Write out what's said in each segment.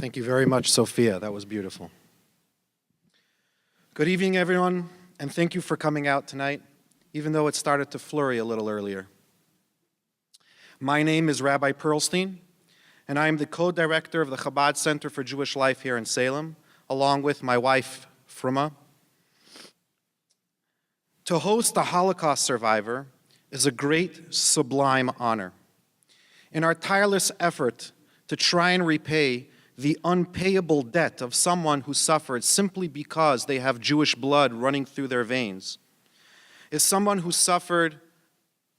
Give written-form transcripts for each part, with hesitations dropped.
Thank you very much, Sophia. That was beautiful. Good evening, everyone, and thank you for coming out tonight, even though it started to flurry a little earlier. My name is Rabbi Perlstein, and I am the co-director of the Chabad Center for Jewish Life here in Salem, along with my wife, Fruma. To host a Holocaust survivor is a great, sublime honor. In our tireless effort to try and repay the unpayable debt of someone who suffered simply because they have Jewish blood running through their veins, is someone who suffered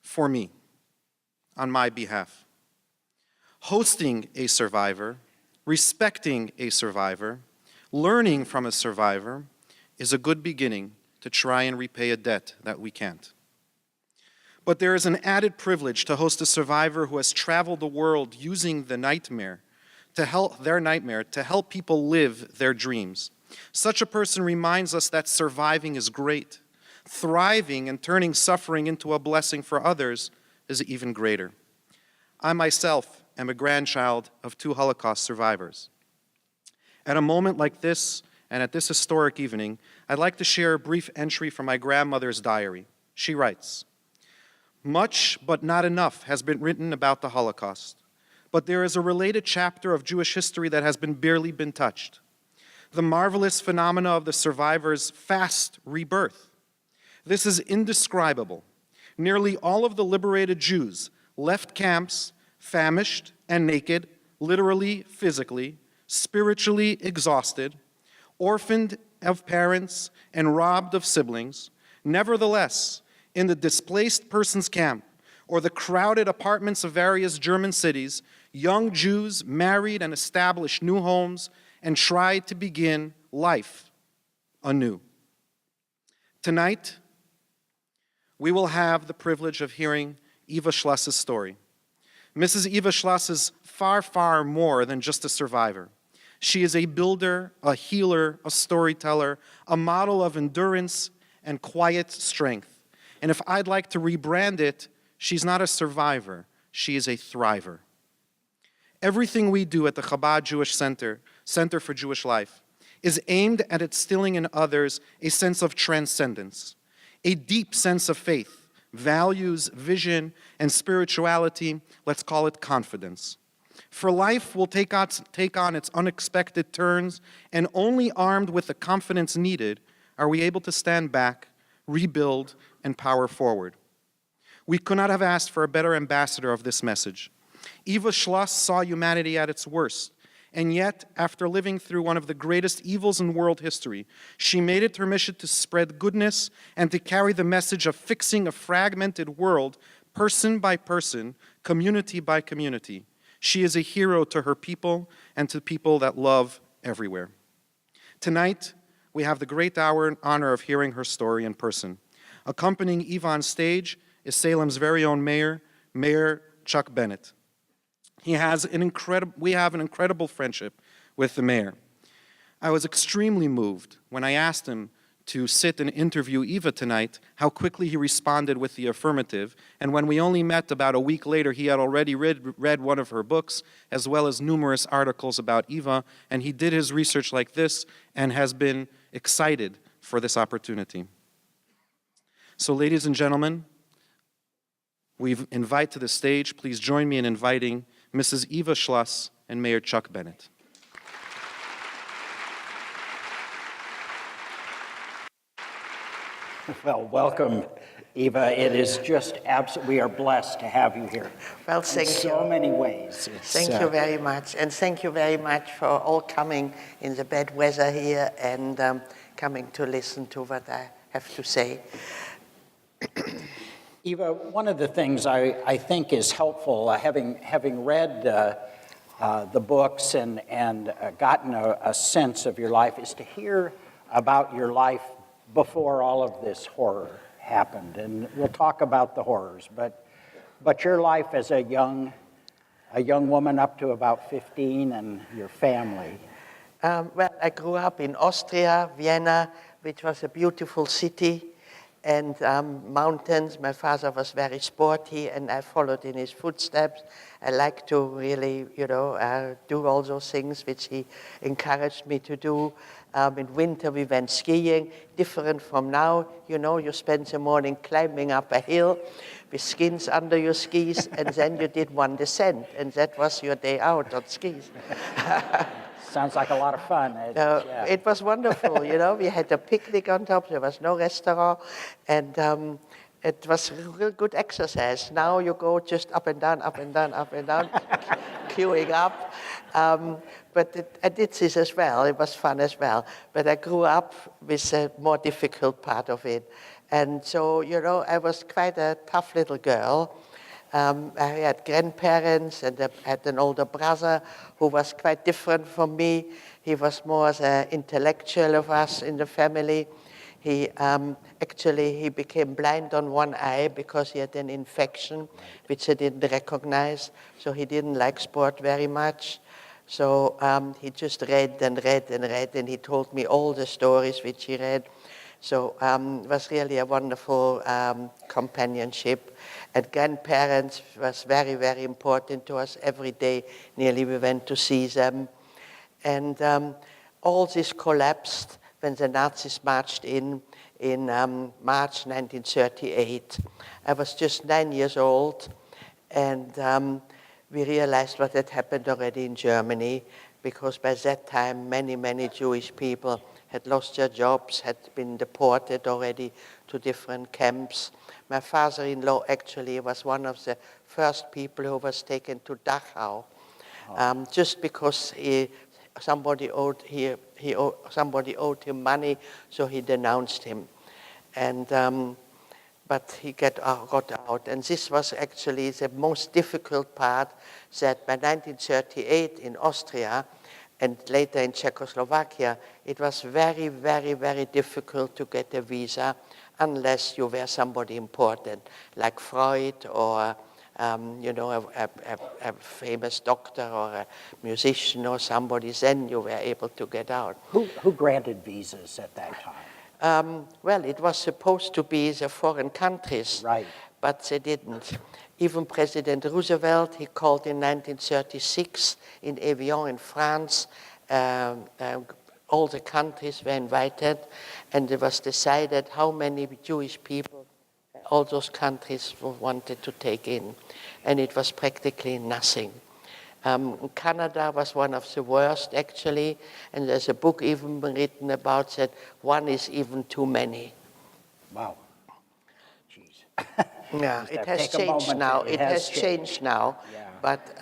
for me, on my behalf. Hosting a survivor, respecting a survivor, learning from a survivor is a good beginning to try and repay a debt that we can't. But there is an added privilege to host a survivor who has traveled the world using the nightmare to help people live their dreams. Such a person reminds us that surviving is great. Thriving and turning suffering into a blessing for others is even greater. I myself am a grandchild of 2 Holocaust survivors. At a moment like this, and at this historic evening, I'd like to share a brief entry from my grandmother's diary. She writes, "Much, but not enough, has been written about the Holocaust. But there is a related chapter of Jewish history that has barely been touched. The marvelous phenomena of the survivors' fast rebirth. This is indescribable. Nearly all of the liberated Jews left camps, famished and naked, literally, physically, spiritually exhausted, orphaned of parents and robbed of siblings. Nevertheless, in the displaced persons camp or the crowded apartments of various German cities, young Jews married and established new homes and tried to begin life anew. Tonight, we will have the privilege of hearing Eva Schloss's story. Mrs. Eva Schloss is far, far more than just a survivor. She is a builder, a healer, a storyteller, a model of endurance and quiet strength. And if I'd like to rebrand it, she's not a survivor, she is a thriver. Everything we do at the Chabad Jewish Center for Jewish Life, is aimed at instilling in others a sense of transcendence, a deep sense of faith, values, vision, and spirituality, let's call it confidence. For life will take on its unexpected turns, and only armed with the confidence needed are we able to stand back, rebuild, and power forward. We could not have asked for a better ambassador of this message. Eva Schloss saw humanity at its worst, and yet, after living through one of the greatest evils in world history, she made it her mission to spread goodness and to carry the message of fixing a fragmented world, person by person, community by community. She is a hero to her people and to people that love everywhere. Tonight, we have the great honor of hearing her story in person. Accompanying Eva on stage is Salem's very own mayor, Mayor Chuck Bennett. We have an incredible friendship with the mayor. I was extremely moved when I asked him to sit and interview Eva tonight, how quickly he responded with the affirmative. And when we only met about a week later, he had already read one of her books, as well as numerous articles about Eva, and he did his research like this and has been excited for this opportunity. So ladies and gentlemen, we invite to the stage, please join me in inviting Mrs. Eva Schloss and Mayor Chuck Bennett. Well, welcome, Eva. It is just we are blessed to have you here. Well, thank you. In so many ways. Thank you very much. And thank you very much for all coming in the bad weather here and coming to listen to what I have to say. Eva, one of the things I think is helpful, having read the books and gotten a sense of your life, is to hear about your life before all of this horror happened. And we'll talk about the horrors, but your life as a young woman up to about 15 and your family. Well, I grew up in Austria, Vienna, which was a beautiful city. and mountains. My father was very sporty, and I followed in his footsteps. I like to really, do all those things which he encouraged me to do. In winter, we went skiing, different from now. You spend the morning climbing up a hill with skins under your skis, and then you did one descent, and that was your day out on skis. Sounds like a lot of fun. It was wonderful, We had a picnic on top. There was no restaurant, and it was real good exercise. Now you go just up and down, up and down, up and down, queuing up. But I did this as well. It was fun as well. But I grew up with a more difficult part of it. And so, I was quite a tough little girl. I had grandparents, and I had an older brother who was quite different from me. He was more the intellectual of us in the family. He became blind on one eye because he had an infection, which I didn't recognize. So he didn't like sport very much. So he just read and read and read, and he told me all the stories which he read. So it was really a wonderful companionship. And grandparents was very, very important to us. Every day, nearly, we went to see them. And all this collapsed when the Nazis marched in March 1938. I was just 9 years old, and we realized what had happened already in Germany, because by that time, many, many Jewish people had lost their jobs, had been deported already to different camps. My father-in-law actually was one of the first people who was taken to Dachau, just because somebody owed him money, so he denounced him. And but he got out. And this was actually the most difficult part, that by 1938 in Austria and later in Czechoslovakia, it was very, very, very difficult to get a visa unless you were somebody important, like Freud or a famous doctor or a musician or somebody. Then you were able to get out. Who granted visas at that time? Well, it was supposed to be the foreign countries, Right. But they didn't. Even President Roosevelt, he called in 1936 in Evian in France. All the countries were invited, and it was decided how many Jewish people all those countries wanted to take in. And it was practically nothing. Canada was one of the worst, actually, and there's a book even written about that one is even too many. Wow. Jeez. Yeah, it has changed now. It has changed now. Yeah. But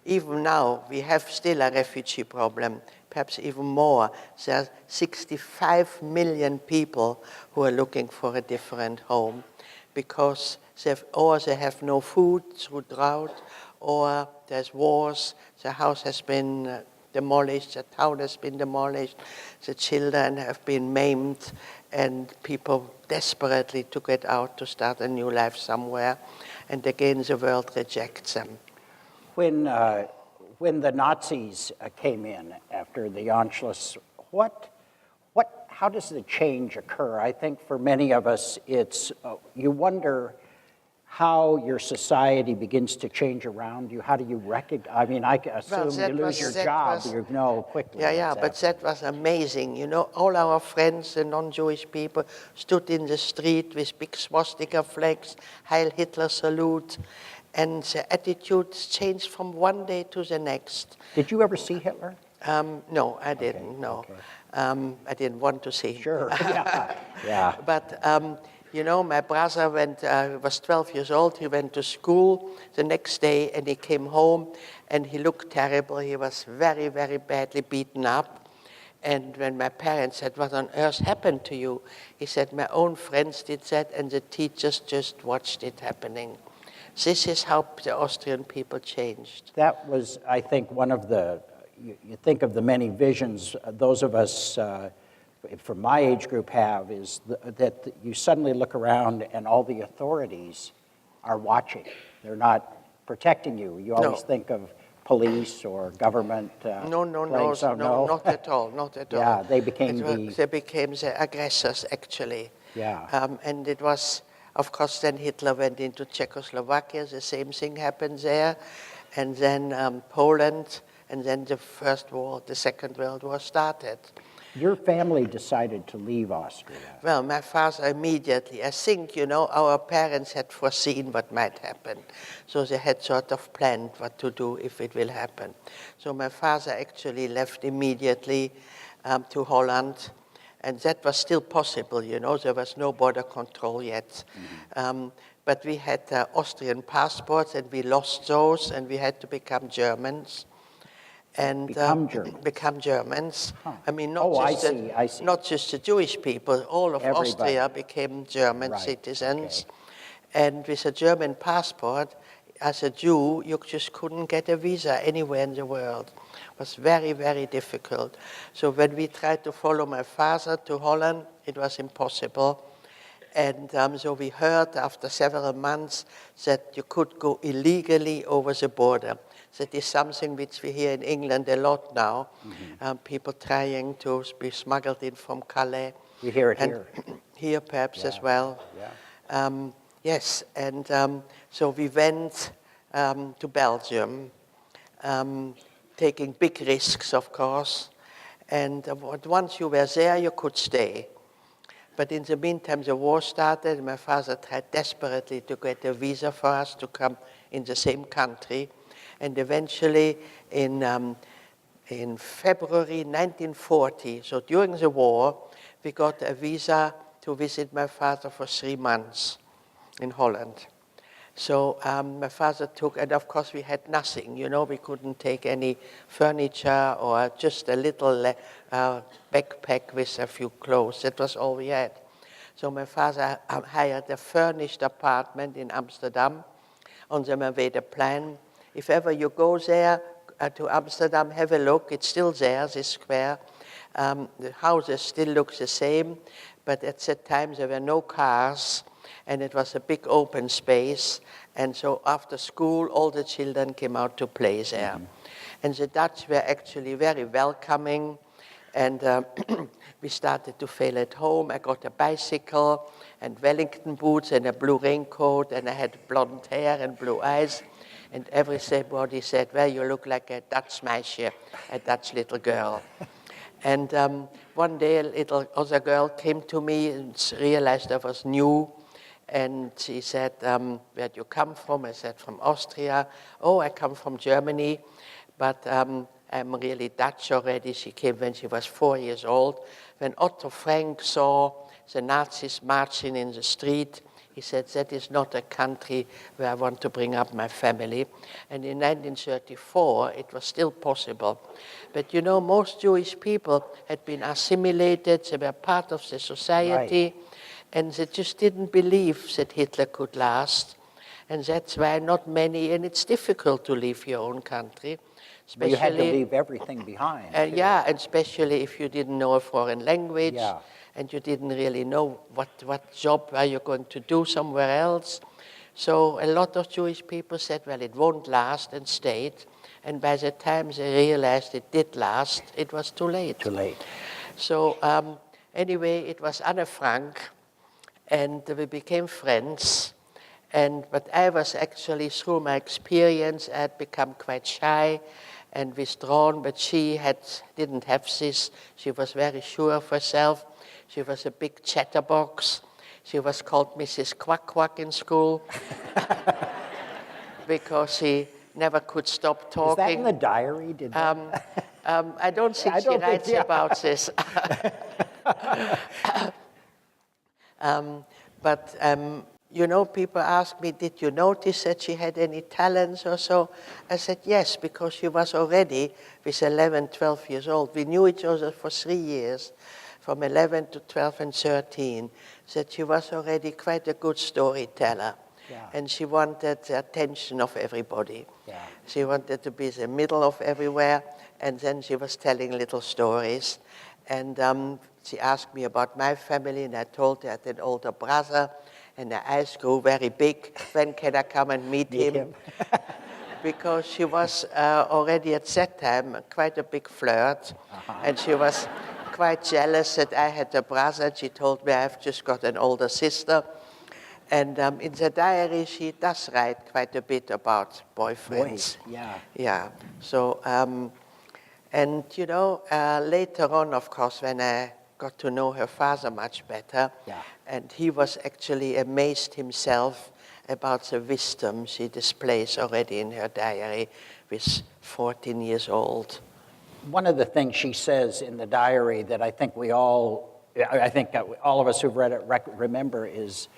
even now, we have still a refugee problem, perhaps even more. There are 65 million people who are looking for a different home because they have no food through drought, or there's wars, the house has been demolished, the town has been demolished, the children have been maimed, and people desperately to get out to start a new life somewhere. And again, the world rejects them. When the Nazis came in after the Anschluss, how does the change occur? I think for many of us, it's you wonder how your society begins to change around you. How do you recognize? I mean, I assume you lose your job, you know quickly. Yeah, but that was amazing. You know, all our friends, the non-Jewish people, stood in the street with big swastika flags, Heil Hitler salute, and the attitudes changed from one day to the next. Did you ever see Hitler? No, I didn't, no. Okay. I didn't want to see him. Sure, yeah. But, my brother was 12 years old. He went to school the next day, and he came home, and he looked terrible. He was very, very badly beaten up. And when my parents said, "What on earth happened to you?" he said, "My own friends did that, and the teachers just watched it happening." This is how the Austrian people changed. That was, I think, one of the, you think of the many visions those of us from my age group have, is that you suddenly look around and all the authorities are watching. They're not protecting you. You always think of police or government. No, not at all, not at all. Yeah, they became They became the aggressors, actually. Yeah. And it was, of course, then Hitler went into Czechoslovakia, the same thing happened there, and then Poland, and then the Second World War started. Your family decided to leave Austria. Well, my father immediately, I think, our parents had foreseen what might happen. So they had sort of planned what to do if it will happen. So my father actually left immediately to Holland. And that was still possible, there was no border control yet. But we had Austrian passports and we lost those and we had to become Germans. And become Germans. Huh. I mean, I see. Not just the Jewish people, all of Everybody. Austria became German citizens. Okay. And with a German passport, as a Jew, you just couldn't get a visa anywhere in the world. It was very, very difficult. So when we tried to follow my father to Holland, it was impossible. And so we heard after several months that you could go illegally over the border. That is something which we hear in England a lot now. People trying to be smuggled in from Calais. We hear it here. Here perhaps as well. Yeah. Yes, and so we went to Belgium, taking big risks, of course. And once you were there, you could stay. But in the meantime, the war started, and my father tried desperately to get a visa for us to come in the same country. And eventually, in February 1940, so during the war, we got a visa to visit my father for 3 months in Holland. So my father took, and of course we had nothing, we couldn't take any furniture or just a little backpack with a few clothes. That was all we had. So my father hired a furnished apartment in Amsterdam. On the Merwede plan. If ever you go there to Amsterdam, have a look. It's still there, this square. The houses still look the same, but at that time there were no cars, and it was a big open space. And so after school, all the children came out to play there. And the Dutch were actually very welcoming. And we started to feel at home. I got a bicycle and Wellington boots and a blue raincoat, and I had blonde hair and blue eyes. And everybody said, well, you look like a Dutch meisje, a Dutch little girl. And one day a little other girl came to me and realized I was new. And she said, where do you come from? I said, from Austria. Oh, I come from Germany, but I'm really Dutch already. She came when she was 4 years old. When Otto Frank saw the Nazis marching in the street, he said, that is not a country where I want to bring up my family. And in 1934, it was still possible. But most Jewish people had been assimilated, they were part of the society, right. And they just didn't believe that Hitler could last. And that's why not many, and it's difficult to leave your own country. But you had to leave everything behind. Yeah, and especially if you didn't know a foreign language. Yeah. And you didn't really know what job are you going to do somewhere else. So a lot of Jewish people said, well, it won't last, and stayed. And by the time they realized it did last, it was too late. Too late. So anyway, it was Anne Frank, and we became friends. But I was actually, through my experience, I had become quite shy and withdrawn, but she didn't have this. She was very sure of herself. She was a big chatterbox. She was called Mrs. Quack Quack in school because she never could stop talking. Is that in the diary? I don't think she writes about this. People ask me, did you notice that she had any talents or so? I said, yes, because she was already, with 11, 12 years old. We knew each other for 3 years. From 11 to 12 and 13, that she was already quite a good storyteller. Yeah. And she wanted the attention of everybody. Yeah. She wanted to be the middle of everywhere, and then she was telling little stories. And she asked me about my family, and I told her I had an older brother, and her eyes grew very big. When can I come and meet him? Because she was already at that time quite a big flirt, and she was quite jealous that I had a brother. And she told me I've just got an older sister. And in the diary, she does write quite a bit about boyfriends. Boys, yeah. Yeah. So, and you know, later on, of course, when I got to know her father much better, Yeah. and he was actually amazed himself about the wisdom she displays already in her diary with 14 years old. One of the things she says in the diary that I think all of us who've read it remember is,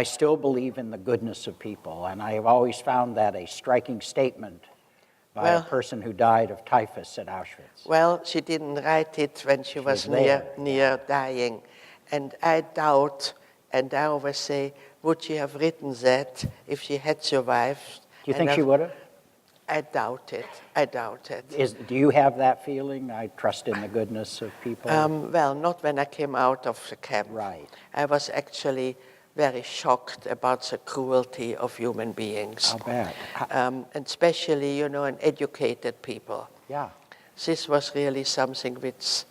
I still believe in the goodness of people. And I have always found that a striking statement by a person who died of typhus at Auschwitz. Well, she didn't write it when she was near dying. And I doubt, and I always say, would she have written that if she had survived? Do you think she would have? I doubt it. I doubt it. Do you have that feeling? I trust in the goodness of people? Well, not when I came out of the camp. Right. I was actually very shocked about the cruelty of human beings. How bad? And especially, you know, in educated people. Yeah. This was really something which,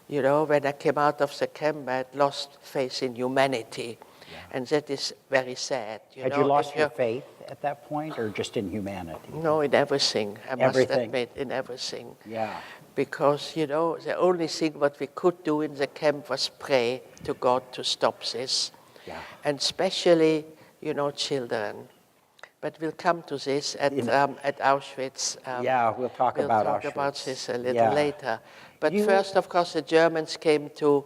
you know, when I came out of the camp, I had lost faith in humanity. Yeah. And that is very sad. Had you lost your faith at that point, or just in humanity? No, in everything. I must admit, in everything. Yeah. Because, you know, the only thing what we could do in the camp was pray to God to stop this. Yeah. And especially, you know, children. But we'll come to this at Auschwitz. Yeah, we'll talk about Auschwitz. We'll talk about this a little later. But first, of course, the Germans came to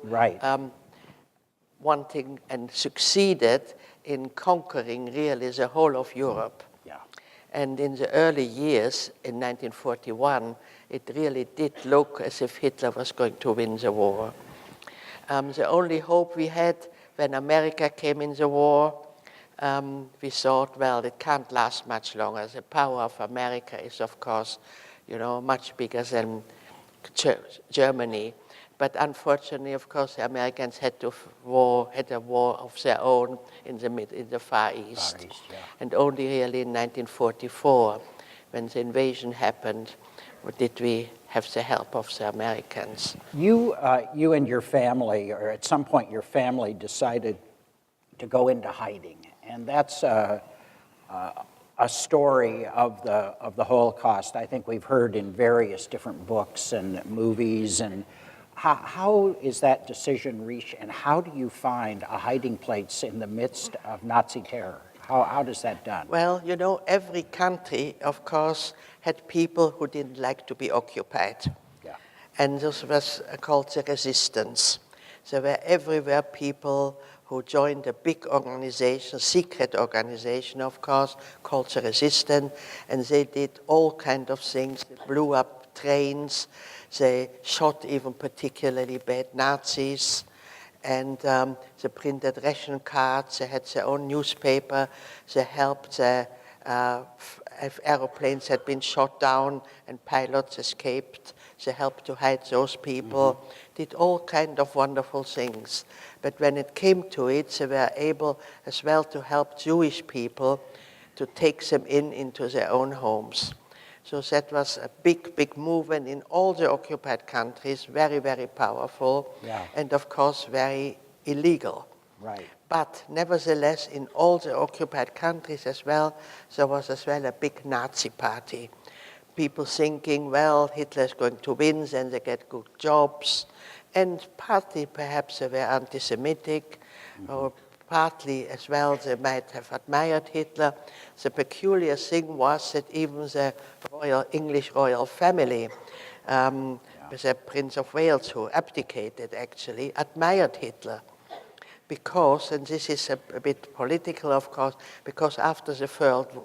wanting and succeeded in conquering really the whole of Europe. Yeah. And in the early years, in 1941, it really did look as if Hitler was going to win the war. The only hope we had when America came in the war, we thought, well, it can't last much longer. The power of America is, of course, you know, much bigger than Germany. But unfortunately, of course, the Americans had a war of their own in the Far East. And only really in 1944, when the invasion happened, did we have the help of the Americans. You and your family, or at some point your family, decided to go into hiding. And that's a story of the Holocaust I think we've heard in various different books and movies. And how is that decision reached, and how do you find a hiding place in the midst of Nazi terror? How does that done? Well, you know, every country, of course, had people who didn't like to be occupied. Yeah. And this was called the resistance. There were everywhere people who joined a big organization, secret organization, of course, called the Resistance, and they did all kinds of things. They blew up trains, they shot even particularly bad Nazis, and they printed ration cards, they had their own newspaper, they helped if aeroplanes had been shot down and pilots escaped, they helped to hide those people, did all kinds of wonderful things. But when it came to it, they were able as well to help Jewish people to take them into their own homes. So that was a big, big movement in all the occupied countries, very, very powerful, and of course very illegal. Right. But nevertheless, in all the occupied countries as well, there was as well a big Nazi party. People thinking, well, Hitler is going to win, then they get good jobs. And partly perhaps they were anti-Semitic, or partly as well they might have admired Hitler. The peculiar thing was that even the English royal family, the Prince of Wales, who abdicated actually, admired Hitler. Because, and this is a bit political, of course, because after the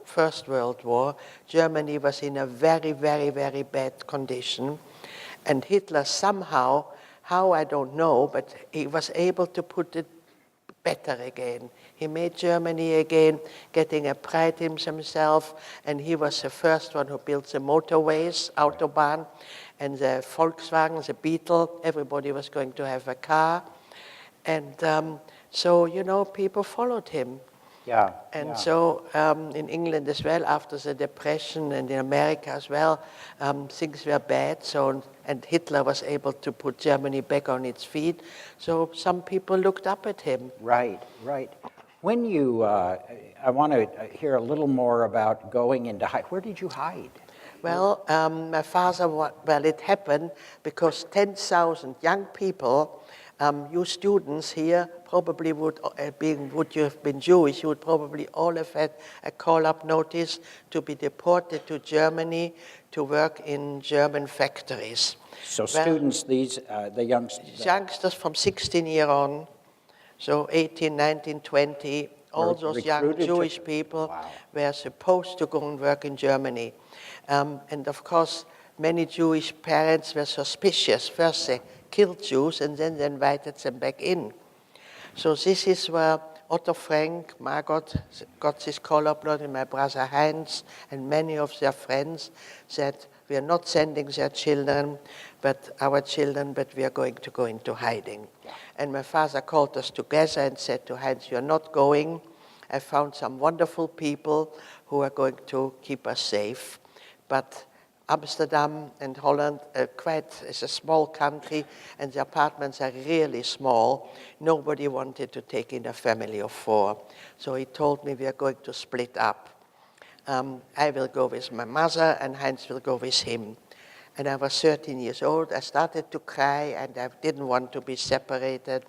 First World War, Germany was in a very, very, very bad condition. And Hitler somehow, how I don't know, but he was able to put it better again. He made Germany again, getting a pride in himself, and he was the first one who built the motorways, Autobahn, and the Volkswagen, the Beetle, everybody was going to have a car. And so, you know, people followed him. Yeah. And yeah. so in England as well, after the Depression, and in America as well, things were bad. So, and Hitler was able to put Germany back on its feet. So some people looked up at him. Right, right. When you, I want to hear a little more about going into hide. Where did you hide? Well, my father, well, it happened because 10,000 young people, you students here probably would you have been Jewish, you would probably all have had a call-up notice to be deported to Germany to work in German factories. So Well, students, these, the youngsters. youngsters from 16 year on, so 18, 19, 20, all Were those young recruited to- Jewish people Wow. were supposed to go and work in Germany. And of course, many Jewish parents were suspicious. First they killed Jews and then they invited them back in. So this is where Otto Frank, Margot got this call-up note, and my brother Heinz and many of their friends said, we are not sending their children, but our children, but we are going to go into hiding. And my father called us together and said to Heinz, you are not going. I found some wonderful people who are going to keep us safe. But Amsterdam and Holland is a small country, and the apartments are really small. Nobody wanted to take in a family of 4. So he told me we are going to split up. I will go with my mother and Heinz will go with him. And I was 13 years old. I started to cry and I didn't want to be separated.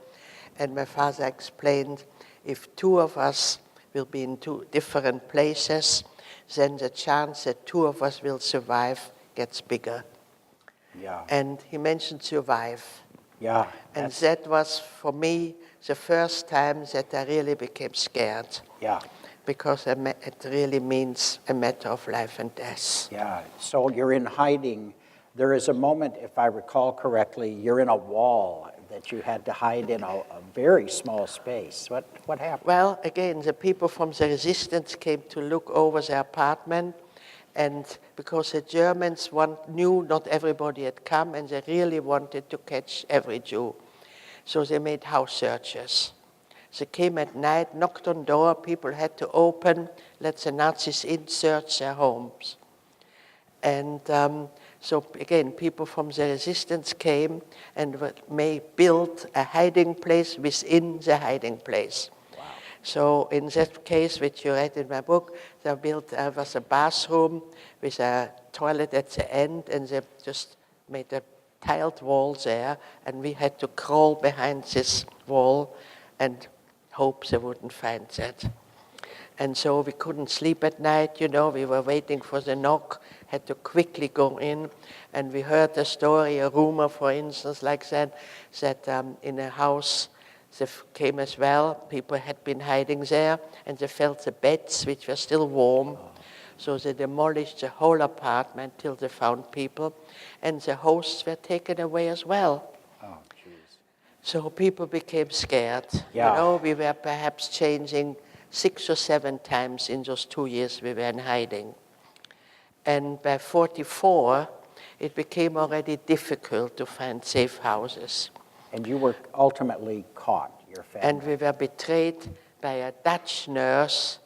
And my father explained, if 2 of us will be in 2 different places, then the chance that 2 of us will survive gets bigger. Yeah. And he mentioned survive. Yeah. And that was, for me, the first time that I really became scared. Yeah. Because it really means a matter of life and death. Yeah. So you're in hiding. There is a moment, if I recall correctly, you're in a wall that you had to hide in a very small space. What happened? Well, again, the people from the resistance came to look over the apartment, and because the Germans knew not everybody had come, and they really wanted to catch every Jew. So they made house searches. They came at night, knocked on door, people had to open, let the Nazis in, search their homes. And so again, people from the resistance came and built a hiding place within the hiding place. Wow. So in that case, which you read in my book, they was a bathroom with a toilet at the end, and they just made a tiled wall there, and we had to crawl behind this wall and hope they wouldn't find that. And so we couldn't sleep at night, we were waiting for the knock, had to quickly go in, and we heard a story, a rumor, for instance, like that in a house, they came as well, people had been hiding there, and they felt the beds, which were still warm, so they demolished the whole apartment till they found people, and the hosts were taken away as well. Oh, jeez. So people became scared. Yeah. We were perhaps changing 6 or 7 times in those 2 years we were in hiding. And by 44, it became already difficult to find safe houses. And you were ultimately caught, your family. And we were betrayed by a Dutch nurse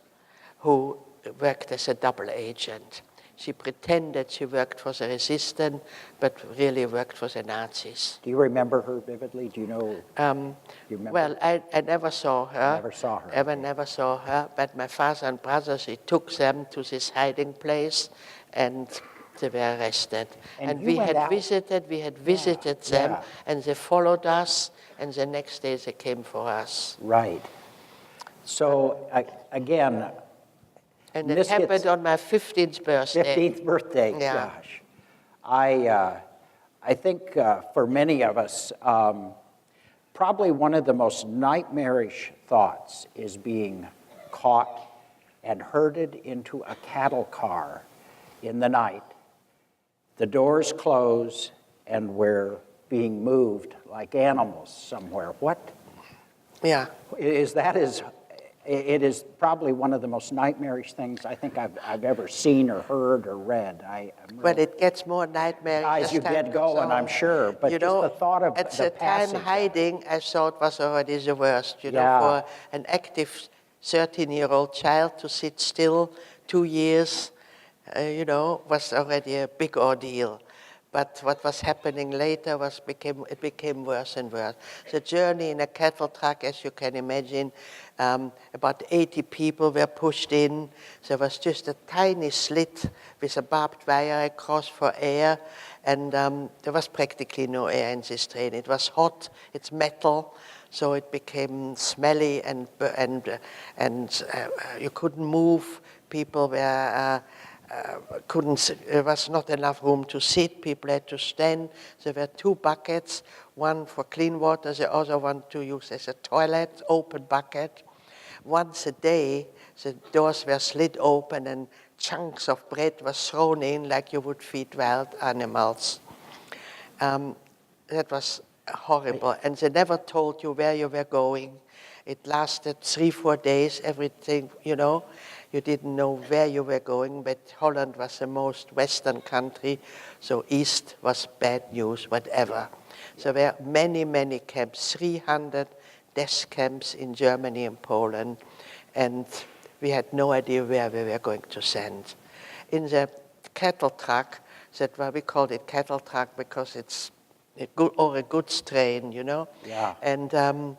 who worked as a double agent. She pretended she worked for the resistance, but really worked for the Nazis. Do you remember her vividly? Do you know? You remember? Well, I never saw her. Never saw her. Never saw her. But my father and brothers, he took them to this hiding place, and they were arrested. And you we went had out. visited them, yeah. and they followed us, and the next day they came for us. Right. So, again, And This it happened gets- on my 15th birthday. 15th birthday, Yeah. gosh. I think for many of us, probably one of the most nightmarish thoughts is being caught and herded into a cattle car in the night. The doors close and we're being moved like animals somewhere. What Yeah. is that? It is probably one of the most nightmarish things I think I've ever seen or heard or read. Well, it gets more nightmarish As you time get going, goes on. I'm sure. But just the thought of at the the passage. time hiding, I thought was already the worst. Yeah. For an active 13-year-old child to sit still 2 years, was already a big ordeal. But what was happening later became worse and worse. The journey in a cattle truck, as you can imagine, about 80 people were pushed in. There was just a tiny slit with a barbed wire across for air, and there was practically no air in this train. It was hot, it's metal, so it became smelly, and you couldn't move. People were there was not enough room to sit. People had to stand. There were 2 buckets, one for clean water, the other one to use as a toilet, open bucket. Once a day, the doors were slit open and chunks of bread were thrown in like you would feed wild animals. That was horrible. And they never told you where you were going. It lasted 3-4 days, everything, You didn't know where you were going, but Holland was the most western country, so east was bad news, whatever. So there were many, many camps, 300 death camps in Germany and Poland, and we had no idea where we were going to send. In the cattle truck, we called it cattle truck because it's a goods train, Yeah. And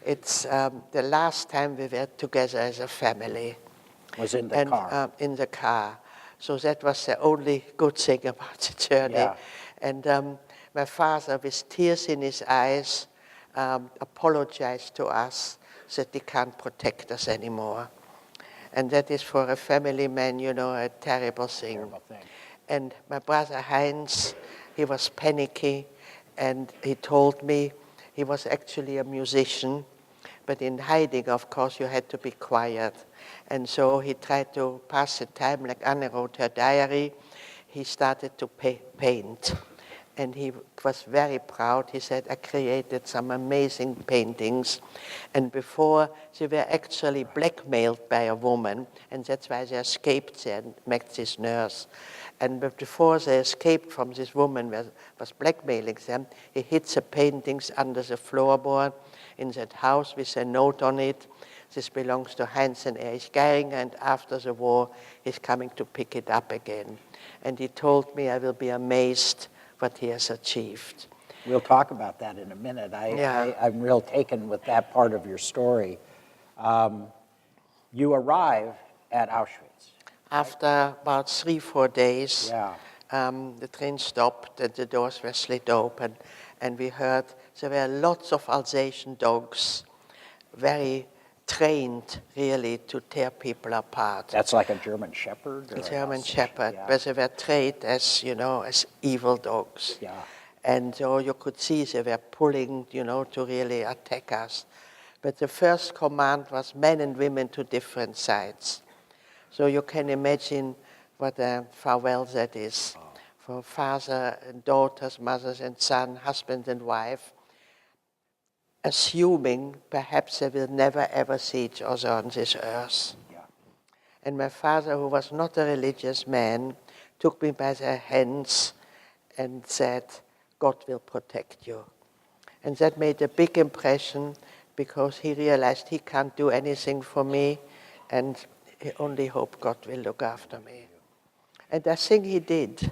it's the last time we were together as a family. Was in the car. In the car. So that was the only good thing about the journey. Yeah. And my father, with tears in his eyes, apologized to us that he can't protect us anymore. And that is for a family man, a terrible thing. Terrible thing. And my brother Heinz, he was panicky, and he told me he was actually a musician, but in hiding, of course, you had to be quiet. And so he tried to pass the time, like Anne wrote her diary. He started to paint. And he was very proud. He said, I created some amazing paintings. And before, they were actually blackmailed by a woman, and that's why they escaped and met this nurse. And before they escaped from this woman was blackmailing them, he hid the paintings under the floorboard in that house with a note on it. This belongs to Heinz and Erich Geiring, and after the war, he's coming to pick it up again. And he told me I will be amazed what he has achieved. We'll talk about that in a minute. I'm real taken with that part of your story. You arrive at Auschwitz. After about 3-4 days, Yeah. the train stopped and the doors were slit open, and we heard there were lots of Alsatian dogs, very trained really to tear people apart. That's like a German Shepherd? Or A German Alsatian? Shepherd, Yeah. but they were trained as, as evil dogs. Yeah. And so you could see they were pulling, to really attack us. But the first command was men and women to different sides. So you can imagine what a farewell that is for father and daughters, mothers and son, husband and wife, assuming perhaps they will never ever see each other on this earth. Yeah. And my father, who was not a religious man, took me by the hands and said, God will protect you. And that made a big impression because he realized he can't do anything for me, and he only hoped God will look after me. And I think he did.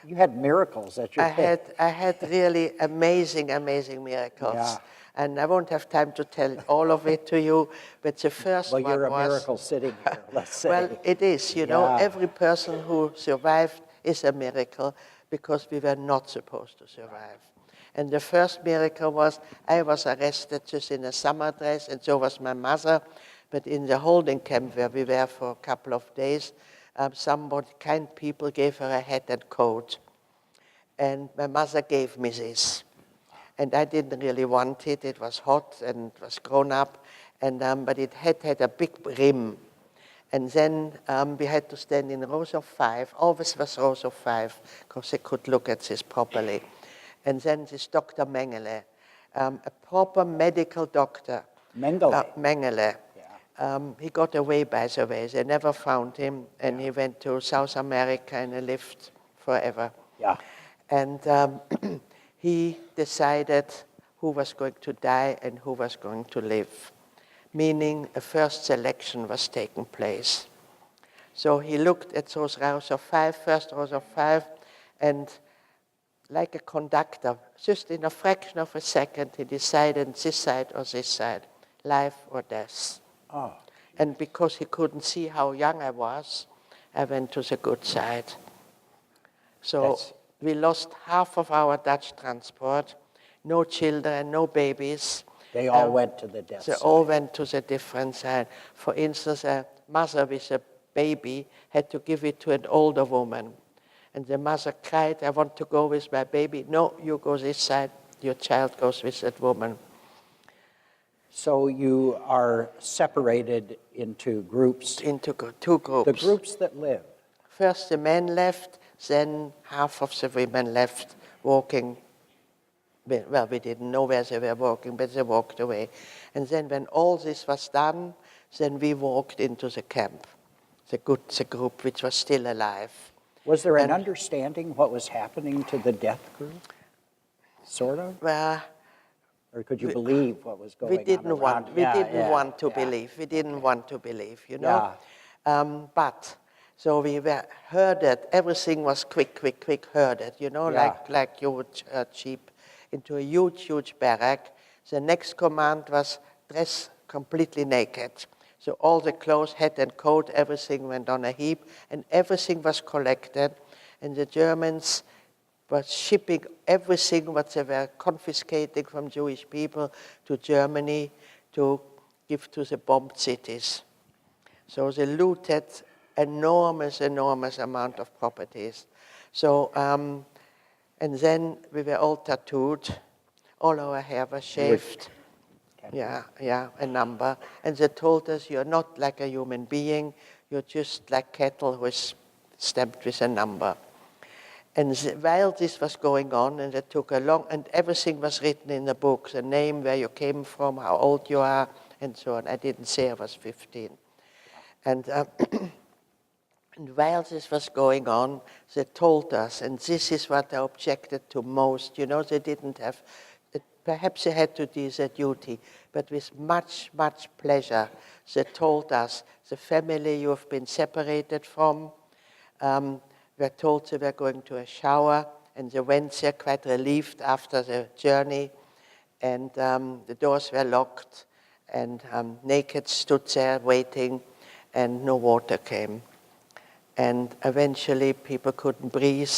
You had miracles at your I had really amazing miracles. Yeah. And I won't have time to tell all of it to you, but the first Well, one you're a was... miracle sitting here, let's say. Well, it is, Yeah. Every person who survived is a miracle because we were not supposed to survive. And the first miracle was I was arrested just in a summer dress, and so was my mother. But in the holding camp where we were for a couple of days, kind people gave her a hat and coat. And my mother gave me this. And I didn't really want it. It was hot and it was grown up, but it had a big rim. And then we had to stand in rows of 5. Always was rows of 5, because they could look at this properly. And then this Dr. Mengele, a proper medical doctor. Mengele. Mengele. Yeah. He got away, by the way. They never found him, and he went to South America and he lived forever. Yeah. And he decided who was going to die and who was going to live. meaning a first selection was taking place. So he looked at those rows of five, first rows of five, and like a conductor, just in a fraction of a second, he decided this side or this side, life or death. Oh. And because he couldn't see how young I was, I went to the good side. So we lost half of our Dutch transport, no children, no babies. They all went to the death They side. all went to the different side. For instance, a mother with a baby had to give it to an older woman. And the mother cried, I want to go with my baby. No, you go this side, your child goes with that woman. So you are separated into groups. Into two groups. The groups that live. First the men left, then half of the women left walking. Well, we didn't know where they were walking, but they walked away. And then when all this was done, then we walked into the camp, the group which was still alive. Was there an understanding what was happening to the death group? Sort of? Well, or could you believe what was going on? We didn't want to believe. We didn't want to believe, you know. Yeah. But so we were herded. Everything was quick herded, you know, like you would sheep into a huge barrack. The next command was dress completely naked. So all the clothes, hat and coat, everything went on a heap, and everything was collected. And the Germans were shipping everything what they were confiscating from Jewish people to Germany to give to the bombed cities. So they looted enormous amount of properties. So, and then we were all tattooed, all our hair was shaved. Yeah, a number. And they told us, you're not like a human being, you're just like cattle who is stamped with a number. And while this was going on, and it took a long, and everything was written in the book, the name, where you came from, how old you are, and so on. I didn't say I was 15. And, and while this was going on, they told us, and this is what I objected to most, you know, they didn't have, perhaps they had to do their duty, but with much pleasure, they told us, the family you have been separated from, were told they were going to a shower, and they went there quite relieved after the journey, and the doors were locked, and naked stood there waiting, and no water came. And eventually people couldn't breathe,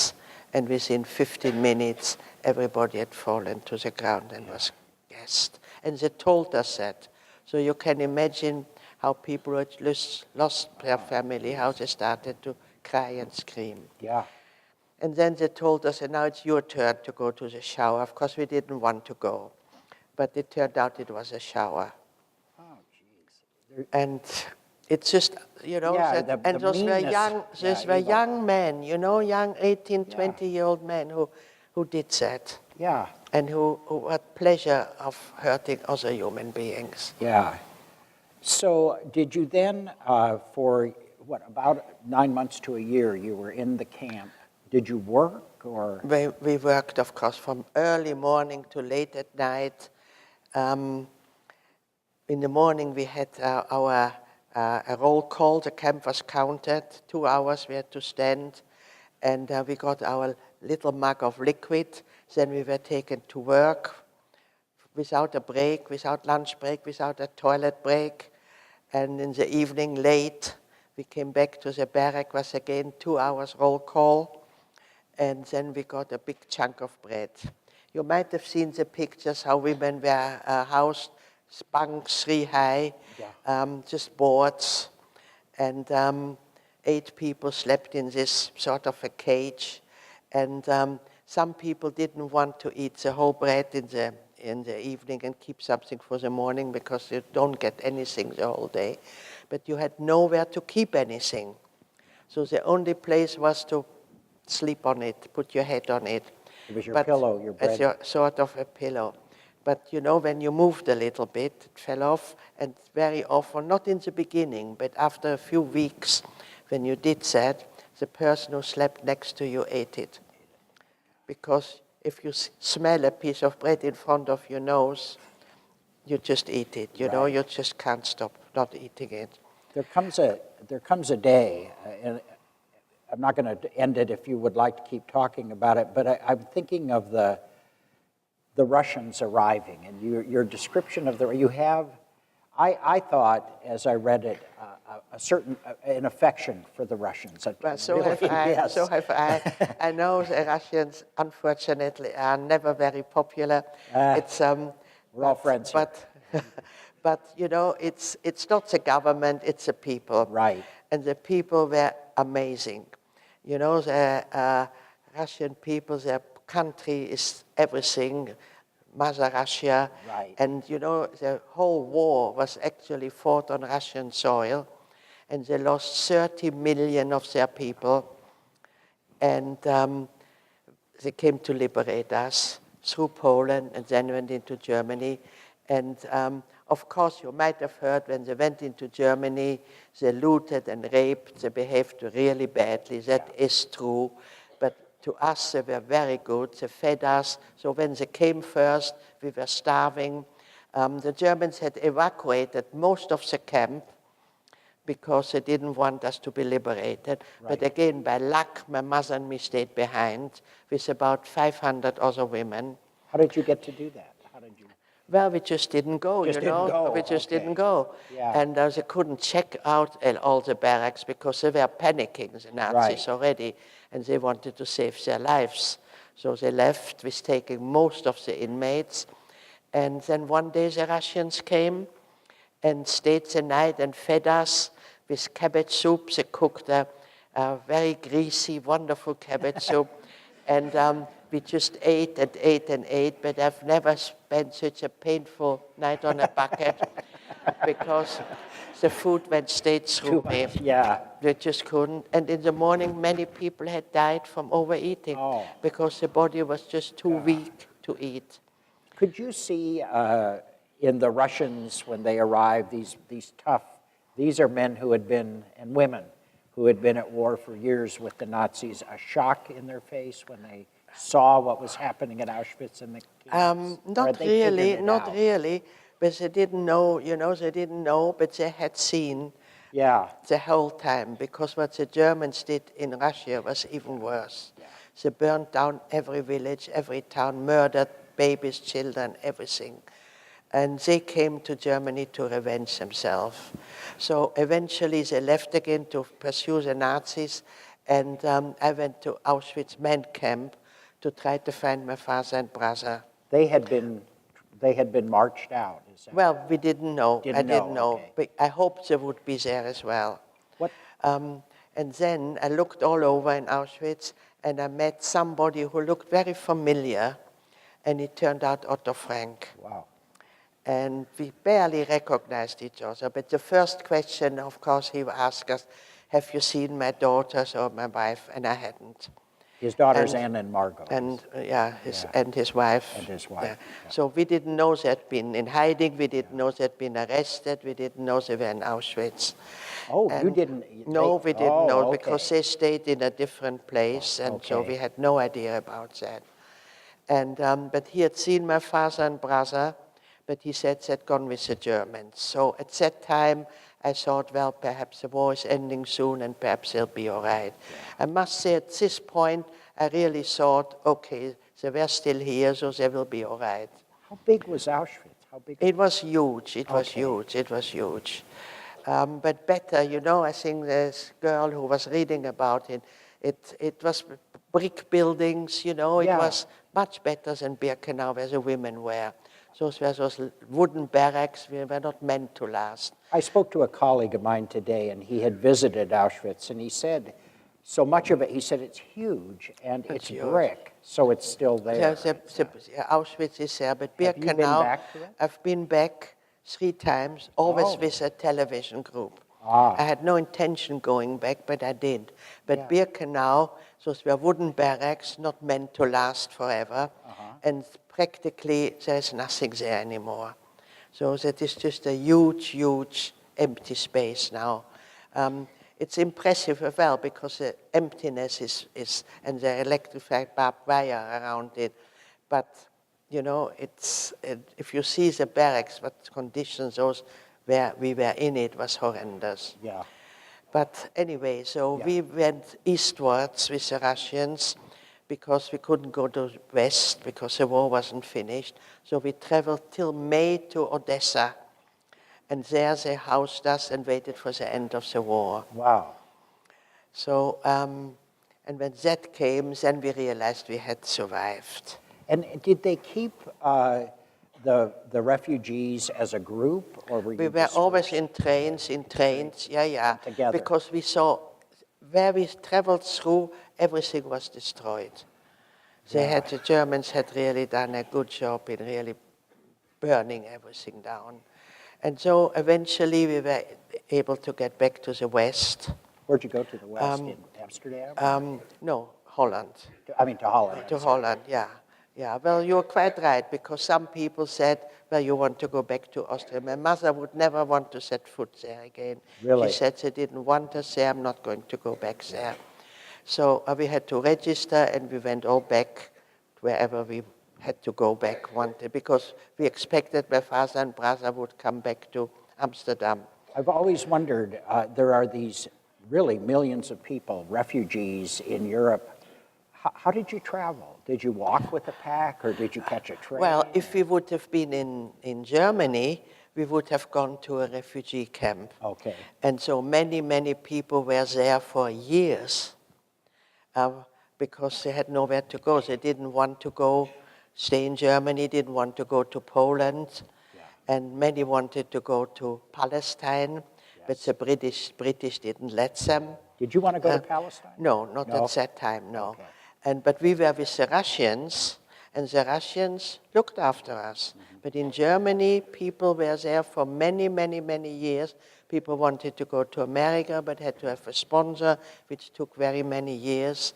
and within 15 minutes, everybody had fallen to the ground and was gassed. And they told us that. So you can imagine how people had lost their family, how they started to cry and scream. Yeah. And then they told us, and now it's your turn to go to the shower. Of course, we didn't want to go, but it turned out it was a shower. Oh, jeez. And it's just, you know, and those were young men, you know, young 18, 20-year-old men who did that. Yeah. And who had pleasure of hurting other human beings. Yeah. So did you then, for what, about 9 months to a year, you were in the camp. Did you work or? We worked, of course, from early morning to late at night. In the morning we had our a roll call. The camp was counted. 2 hours we had to stand. And we got our little mug of liquid. Then we were taken to work without a break, without lunch break, without a toilet break. And in the evening, late, we came back to the barrack, was again 2 hours roll call, and then we got a big chunk of bread. You might have seen the pictures how women were housed, bunks 3 high, just boards, and 8 people slept in this sort of a cage, and some people didn't want to eat the whole bread in the evening and keep something for the morning because you don't get anything the whole day. But you had nowhere to keep anything. So the only place was to sleep on it, put your head on it. It was your pillow, your bread. As sort of a pillow. But you know, when you moved a little bit, it fell off, and very often, not in the beginning, but after a few weeks, when you did that, the person who slept next to you ate it. Because if you smell a piece of bread in front of your nose, you just eat it. You know, you just can't stop not eating it. There comes a day, and I'm not going to end it if you would like to keep talking about it, but I'm thinking of the Russians arriving, and your description of I thought, as I read it, an affection for the Russians. Well, so Really, have I. yes. So have I. I know the Russians, unfortunately, are never very popular. We're all friends here. But you know, it's not the government; it's the people. Right. And the people were amazing. You know, the Russian people, their country is everything. Mother Russia. Right. And you know, the whole war was actually fought on Russian soil, and they lost 30 million of their people, and they came to liberate us through Poland and then went into Germany. And of course, you might have heard when they went into Germany, they looted and raped, they behaved really badly. That is true. But to us, they were very good. They fed us. So when they came first, we were starving. The Germans had evacuated most of the camp because they didn't want us to be liberated. Right. But again, by luck, my mother and me stayed behind with about 500 other women. How did you get to do that? How did you? Well, we just didn't go, Just you know. didn't go, We just okay. didn't go. Yeah. And they couldn't check out all the barracks because they were panicking, the Nazis, Right. already, and they wanted to save their lives. So they left with taking most of the inmates. And then one day the Russians came and stayed the night and fed us with cabbage soup. They cooked a very greasy, wonderful cabbage soup. And we just ate and ate and ate, but I've never spent such a painful night on a bucket because the food went straight through me. Yeah. We just couldn't. And in the morning, many people had died from overeating because the body was just too weak to eat. Could you see in the Russians when they arrived, these are men who had been, and women, who had been at war for years with the Nazis, a shock in their face when they saw what was happening at Auschwitz and the camps? Not really, but they didn't know, you know, they didn't know, but they had seen the whole time, because what the Germans did in Russia was even worse. Yeah. They burned down every village, every town, murdered babies, children, everything. And they came to Germany to revenge themselves. So eventually they left again to pursue the Nazis, and I went to Auschwitz men camp to try to find my father and brother. They had been marched out. Is that Well, we didn't know. I didn't know. Okay. But I hoped they would be there as well. What? And then I looked all over in Auschwitz, and I met somebody who looked very familiar, and it turned out Otto Frank. Wow. And we barely recognized each other. But the first question, of course, he asked us, have you seen my daughters or my wife? And I hadn't. His daughters, Anne and Margot. And his wife. And his wife. Yeah. Yeah. So we didn't know they'd been in hiding. We didn't know they'd been arrested. We didn't know they were in Auschwitz. Oh, And you didn't? No, we didn't know okay. because they stayed in a different place, and so okay. we had no idea about that. And but he had seen my father and brother, but he said they'd gone with the Germans. So at that time, I thought, well, perhaps the war is ending soon, and perhaps they'll be all right. Yeah. I must say, at this point, I really thought, okay, they were still here, so they will be all right. How big was Auschwitz? How big? It was huge. It was huge. It was huge. But better, you know, I think this girl who was reading about it, it was brick buildings, you know, it was much better than Birkenau, where the women were. Those were those wooden barracks. We were not meant to last. I spoke to a colleague of mine today, and he had visited Auschwitz, and he said, so much of it, he said, it's huge, and it's huge. Brick, so it's still there. Auschwitz is there, but Have you been Birkenau, back to it? I've been back 3 times, always with a television group. Ah. I had no intention going back, but I did. But Yeah. Birkenau, those were wooden barracks, not meant to last forever, and practically there's nothing there anymore. So that is just a huge, huge empty space now. It's impressive as well because the emptiness is and the electrified barbed wire around it. But if you see the barracks, what conditions those where we were in, it was horrendous. Yeah. But anyway, so Yeah. we went eastwards with the Russians because we couldn't go to west because the war wasn't finished. So we traveled till May to Odessa. And there they housed us and waited for the end of the war. Wow. So, and when that came, then we realized we had survived. And did they keep the refugees as a group, or were you We were always dispersed? in trains, yeah. Together. Because we saw where we traveled through, everything was destroyed. The Germans had really done a good job in really burning everything down. And so eventually we were able to get back to the west. Where'd you go to the west? In Amsterdam? No, Holland. To Holland. To Holland, yeah. Yeah, well, you're quite right, because some people said, well, you want to go back to Austria. My mother would never want to set foot there again. Really? She said she didn't want us there, I'm not going to go back there. So we had to register, and we went all back wherever we had to go back one day, because we expected my father and brother would come back to Amsterdam. I've always wondered, there are these really millions of people, refugees in Europe. How did you travel? Did you walk with a pack, or did you catch a train? Well, if we would have been in Germany, we would have gone to a refugee camp. Okay. And so many people were there for years because they had nowhere to go. They didn't want to stay in Germany, didn't want to go to Poland, and many wanted to go to Palestine, but the British didn't let them. Did you want to go to Palestine? No, not at that time, no. Okay. But we were with the Russians, and the Russians looked after us. Mm-hmm. But in Germany, people were there for many years. People wanted to go to America, but had to have a sponsor, which took very many years.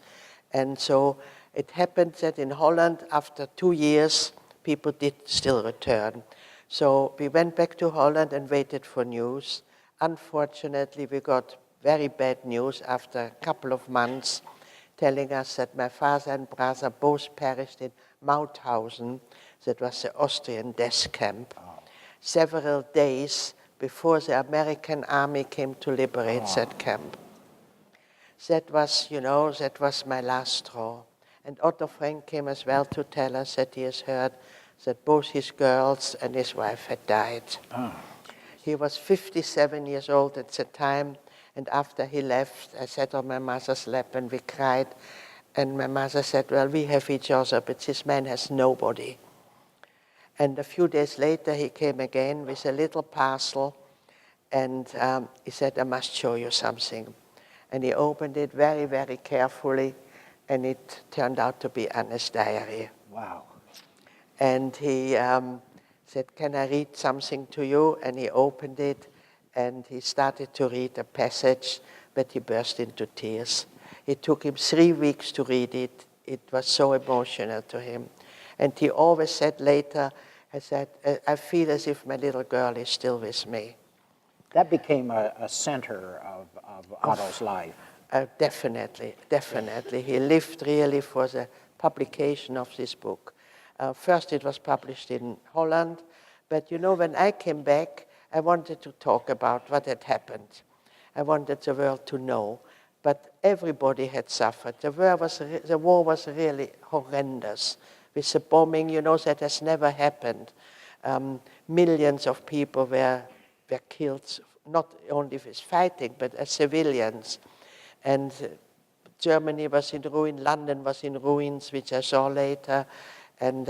And so it happened that in Holland, after 2 years, people did still return. So we went back to Holland and waited for news. Unfortunately, we got very bad news after a couple of months, telling us that my father and brother both perished in Mauthausen. That was the Austrian death camp. Several days before the American army came to liberate that camp. That was my last straw. And Otto Frank came as well to tell us that he has heard that both his girls and his wife had died. He was 57 years old at the time, and after he left, I sat on my mother's lap and we cried. And my mother said, well, we have each other, but this man has nobody. And a few days later, he came again with a little parcel, and he said, I must show you something. And he opened it very carefully, and it turned out to be Anne's diary. Wow. And he said, can I read something to you? And he opened it, and he started to read a passage, but he burst into tears. It took him 3 weeks to read it. It was so emotional to him. And he always said later, I feel as if my little girl is still with me. That became a center of Otto's life. Definitely. He lived really for the publication of this book. First it was published in Holland, but when I came back, I wanted to talk about what had happened. I wanted the world to know, but everybody had suffered. The war was really horrendous. With the bombing, that has never happened. Millions of people were killed, not only with fighting, but as civilians. And Germany was in ruin, London was in ruins, which I saw later. And,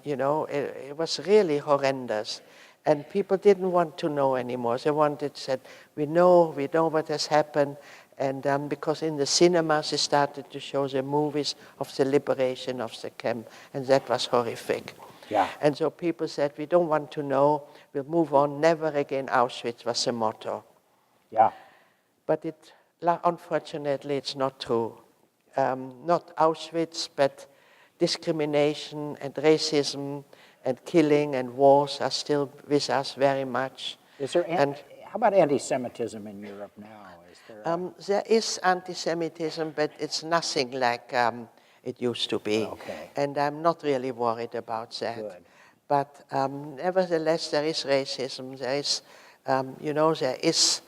it was really horrendous. And people didn't want to know anymore. They said, we know what has happened. And because in the cinemas, they started to show the movies of the liberation of the camp. And that was horrific. Yeah. And so people said, we don't want to know. We'll move on. Never again Auschwitz was the motto. Yeah. But unfortunately, it's not true. Not Auschwitz, but discrimination and racism and killing and wars are still with us very much. How about anti-Semitism in Europe now? There is anti-Semitism, but it's nothing like it used to be. Okay. And I'm not really worried about that. Good. But nevertheless, there is racism. There is, there is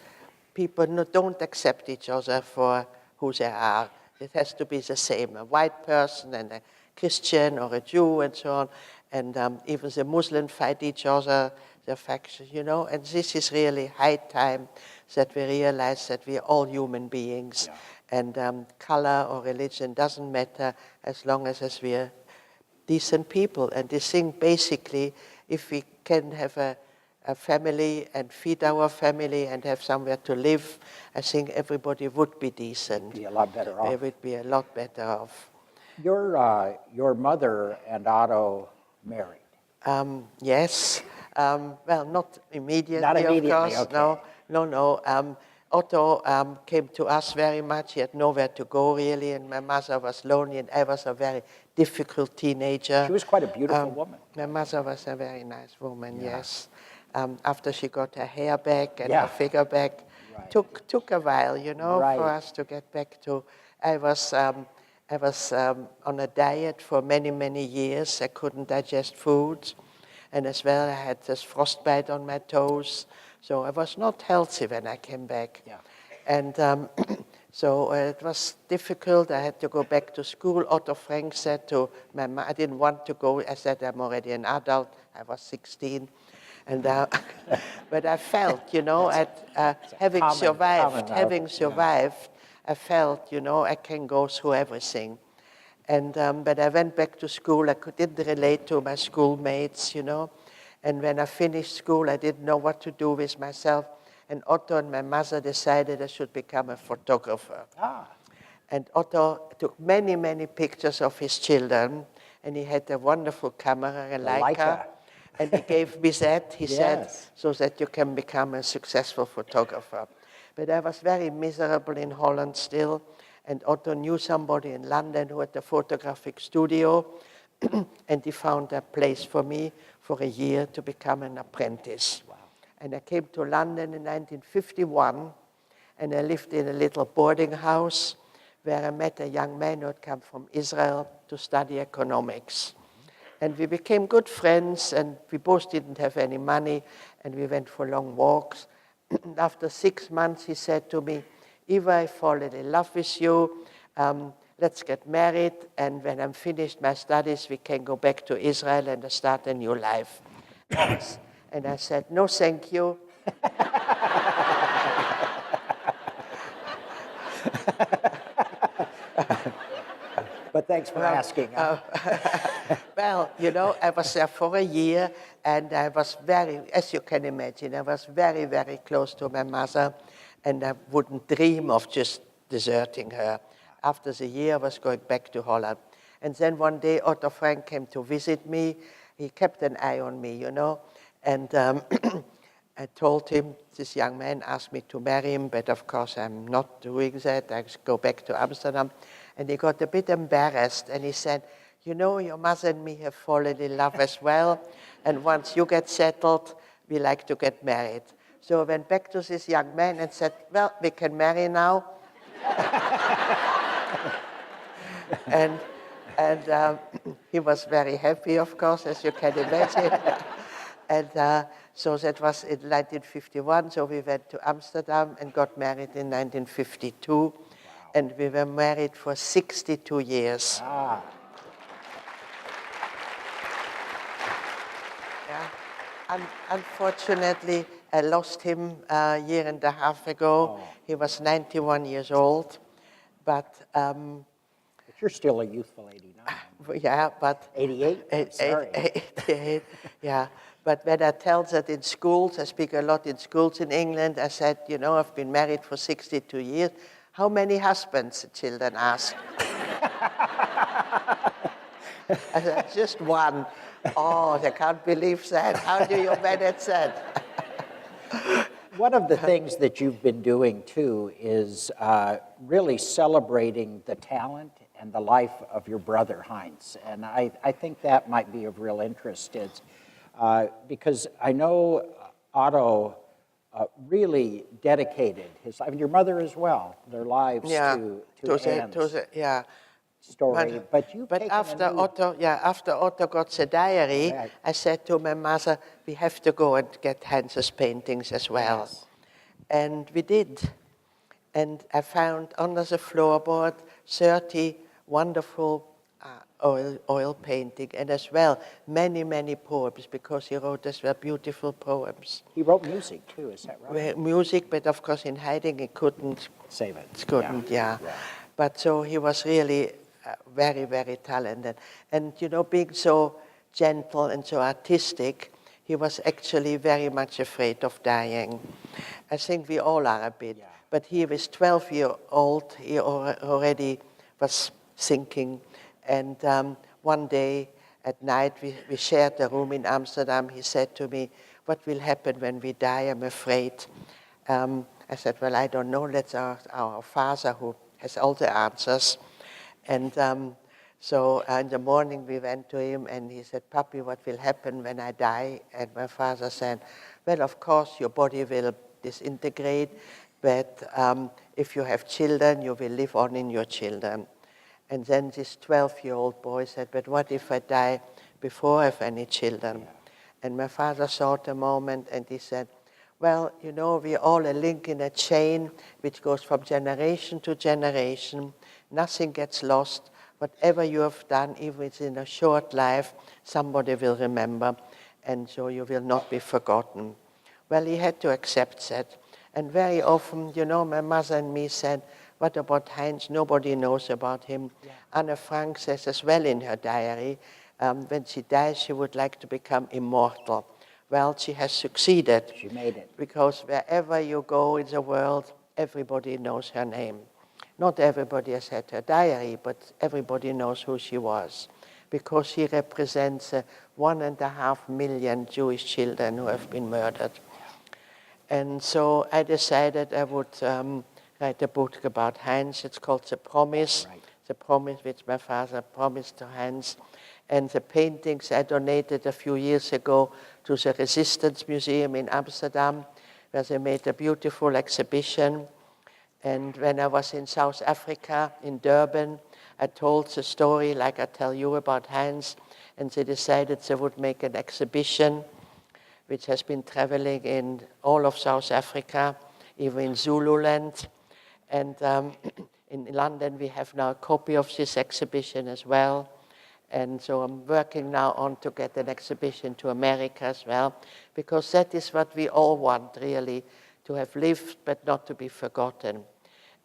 people don't accept each other for who they are. It has to be the same, a white person and a Christian or a Jew and so on. And even the Muslims fight each other, their factions, And this is really high time that we realize that we are all human beings. Yeah. And color or religion doesn't matter as long as we are decent people. And this thing, basically, if we can have a family and feed our family and have somewhere to live, I think everybody would be decent. Be a lot better off. They would be a lot better off. Your mother and Otto married. Yes. Well, not immediately, Not immediately, of course. okay. No. Otto came to us very much. He had nowhere to go, really, and my mother was lonely, and I was a very difficult teenager. She was quite a beautiful woman. My mother was a very nice woman, Yeah. yes. After she got her hair back and Yeah. her figure back, Right. took a while, Right. for us to get back to. I was on a diet for many, many years. I couldn't digest food. And as well, I had this frostbite on my toes. So I was not healthy when I came back. Yeah. And so it was difficult. I had to go back to school. Otto Frank said to my mom, I didn't want to go. I said, I'm already an adult. I was 16. And but I felt, having common survived, I felt, I can go through everything. And but I went back to school. I didn't relate to my schoolmates, And when I finished school, I didn't know what to do with myself. And Otto and my mother decided I should become a photographer. Ah. And Otto took many, many pictures of his children. And he had a wonderful camera, a Leica. And he gave me that, he said, so that you can become a successful photographer. But I was very miserable in Holland still. And Otto knew somebody in London who had a photographic studio. And he found a place for me for a year to become an apprentice. Wow. And I came to London in 1951. And I lived in a little boarding house where I met a young man who had come from Israel to study economics. And we became good friends, and we both didn't have any money, and we went for long walks. After 6 months, he said to me, Eva, I fallen in love with you. Let's get married, and when I'm finished my studies, we can go back to Israel and start a new life. And I said, no, thank you. But thanks for asking. Well, I was there for a year, and I was as you can imagine, I was very, very close to my mother, and I wouldn't dream of just deserting her. After the year, I was going back to Holland. And then one day, Otto Frank came to visit me. He kept an eye on me, And I told him, this young man asked me to marry him, but of course I'm not doing that. I go back to Amsterdam. And he got a bit embarrassed, and he said, your mother and me have fallen in love as well, and once you get settled, we like to get married. So I went back to this young man and said, well, we can marry now. and he was very happy, of course, as you can imagine. And so that was in 1951, so we went to Amsterdam and got married in 1952. Wow. And we were married for 62 years. Ah. Yeah. Unfortunately, I lost him a year and a half ago. Oh. He was 91 years old. But you're still a youthful 89. Yeah, but 88? Sorry. 88, yeah. But when I tell that in schools, I speak a lot in schools in England, I said, I've been married for 62 years. How many husbands, the children ask? I said, just one. Oh, they can't believe that. How do you manage that? One of the things that you've been doing, too, is really celebrating the talent and the life of your brother, Heinz. And I think that might be of real interest. It's, because I know Otto really dedicated his life, and your mother as well, their lives to Anne's. Yeah. story, but you've but taken after a new... After Otto got the diary, Right. I said to my mother, we have to go and get Hans's paintings as well. Yes. And we did. And I found under the floorboard 30 wonderful oil painting, and as well many, many poems, because he wrote as well beautiful poems. He wrote music too, is that right? Well, music, but of course in hiding he couldn't. Save it. Couldn't, yeah. But so he was really very, very talented. And you know, being so gentle and so artistic, he was actually very much afraid of dying. I think we all are a bit. Yeah. But he was 12 years old, he already was thinking. And one day at night, we shared a room in Amsterdam. He said to me, what will happen when we die? I'm afraid. I said, well, I don't know. Let's ask our father who has all the answers. And so in the morning we went to him and he said, Papi, what will happen when I die? And my father said, well, of course, your body will disintegrate, but if you have children, you will live on in your children. And then this 12-year-old boy said, but what if I die before I have any children? And my father thought a moment and he said, well, you know, we're all a link in a chain which goes from generation to generation. Nothing gets lost. Whatever you have done, even if it's in a short life, somebody will remember, and so you will not be forgotten. Well, he had to accept that. And very often, you know, my mother and me said, what about Heinz? Nobody knows about him. Yeah. Anne Frank says as well in her diary, when she dies, she would like to become immortal. Well, she has succeeded. She made it. Because wherever you go in the world, everybody knows her name. Not everybody has had her diary, but everybody knows who she was, because she represents 1.5 million Jewish children who have been murdered. And so I decided I would write a book about Heinz. It's called The Promise, right. The Promise which my father promised to Heinz. And the paintings I donated a few years ago to the Resistance Museum in Amsterdam, where they made a beautiful exhibition. And when I was in South Africa, in Durban, I told the story like I tell you about Heinz, and they decided they would make an exhibition which has been traveling in all of South Africa, even in Zululand. And in London, we have now a copy of this exhibition as well. And so I'm working now on to get an exhibition to America as well, because that is what we all want, really, to have lived but not to be forgotten.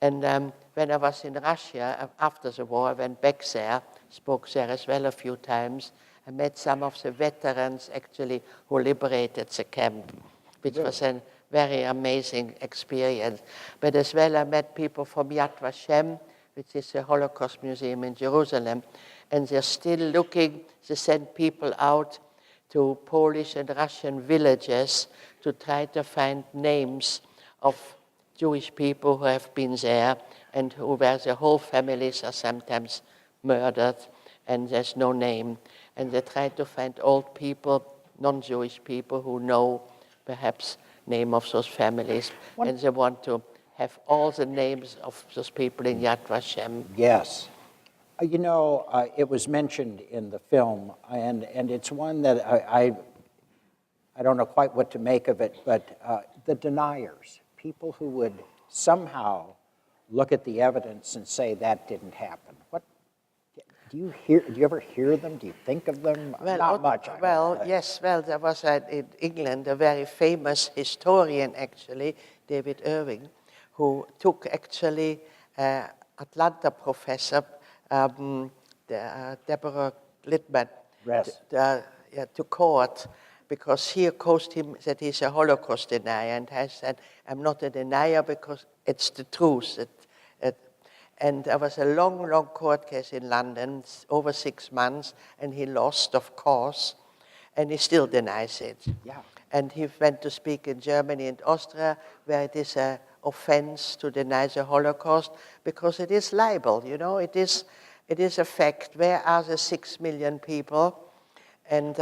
And when I was in Russia, after the war, I went back there, spoke there as well a few times. I met some of the veterans, actually, who liberated the camp, which was a very amazing experience. But as well, I met people from Yad Vashem, which is a Holocaust museum in Jerusalem, and they're still looking. They send people out to Polish and Russian villages to try to find names of Jewish people who have been there and where their whole families are sometimes murdered and there's no name. And they try to find old people, non-Jewish people who know perhaps name of those families. And they want to have all the names of those people in Yad Vashem. Yes. You know, it was mentioned in the film, and it's one that I don't know quite what to make of it, but the deniers, people who would somehow look at the evidence and say that didn't happen. What do you ever hear them? Do you think of them? Well, not much. Yes. Well, there was in England a very famous historian, actually, David Irving, who took actually Atlanta professor Deborah Littman to court, because he accused him that he's a Holocaust denier, and I said, I'm not a denier because it's the truth. And there was a long, long court case in London, over 6 months, and he lost, of course, and he still denies it. Yeah. And he went to speak in Germany and Austria, where it is an offense to deny the Holocaust, because it is libel, you know, it is a fact. Where are the 6 million people? And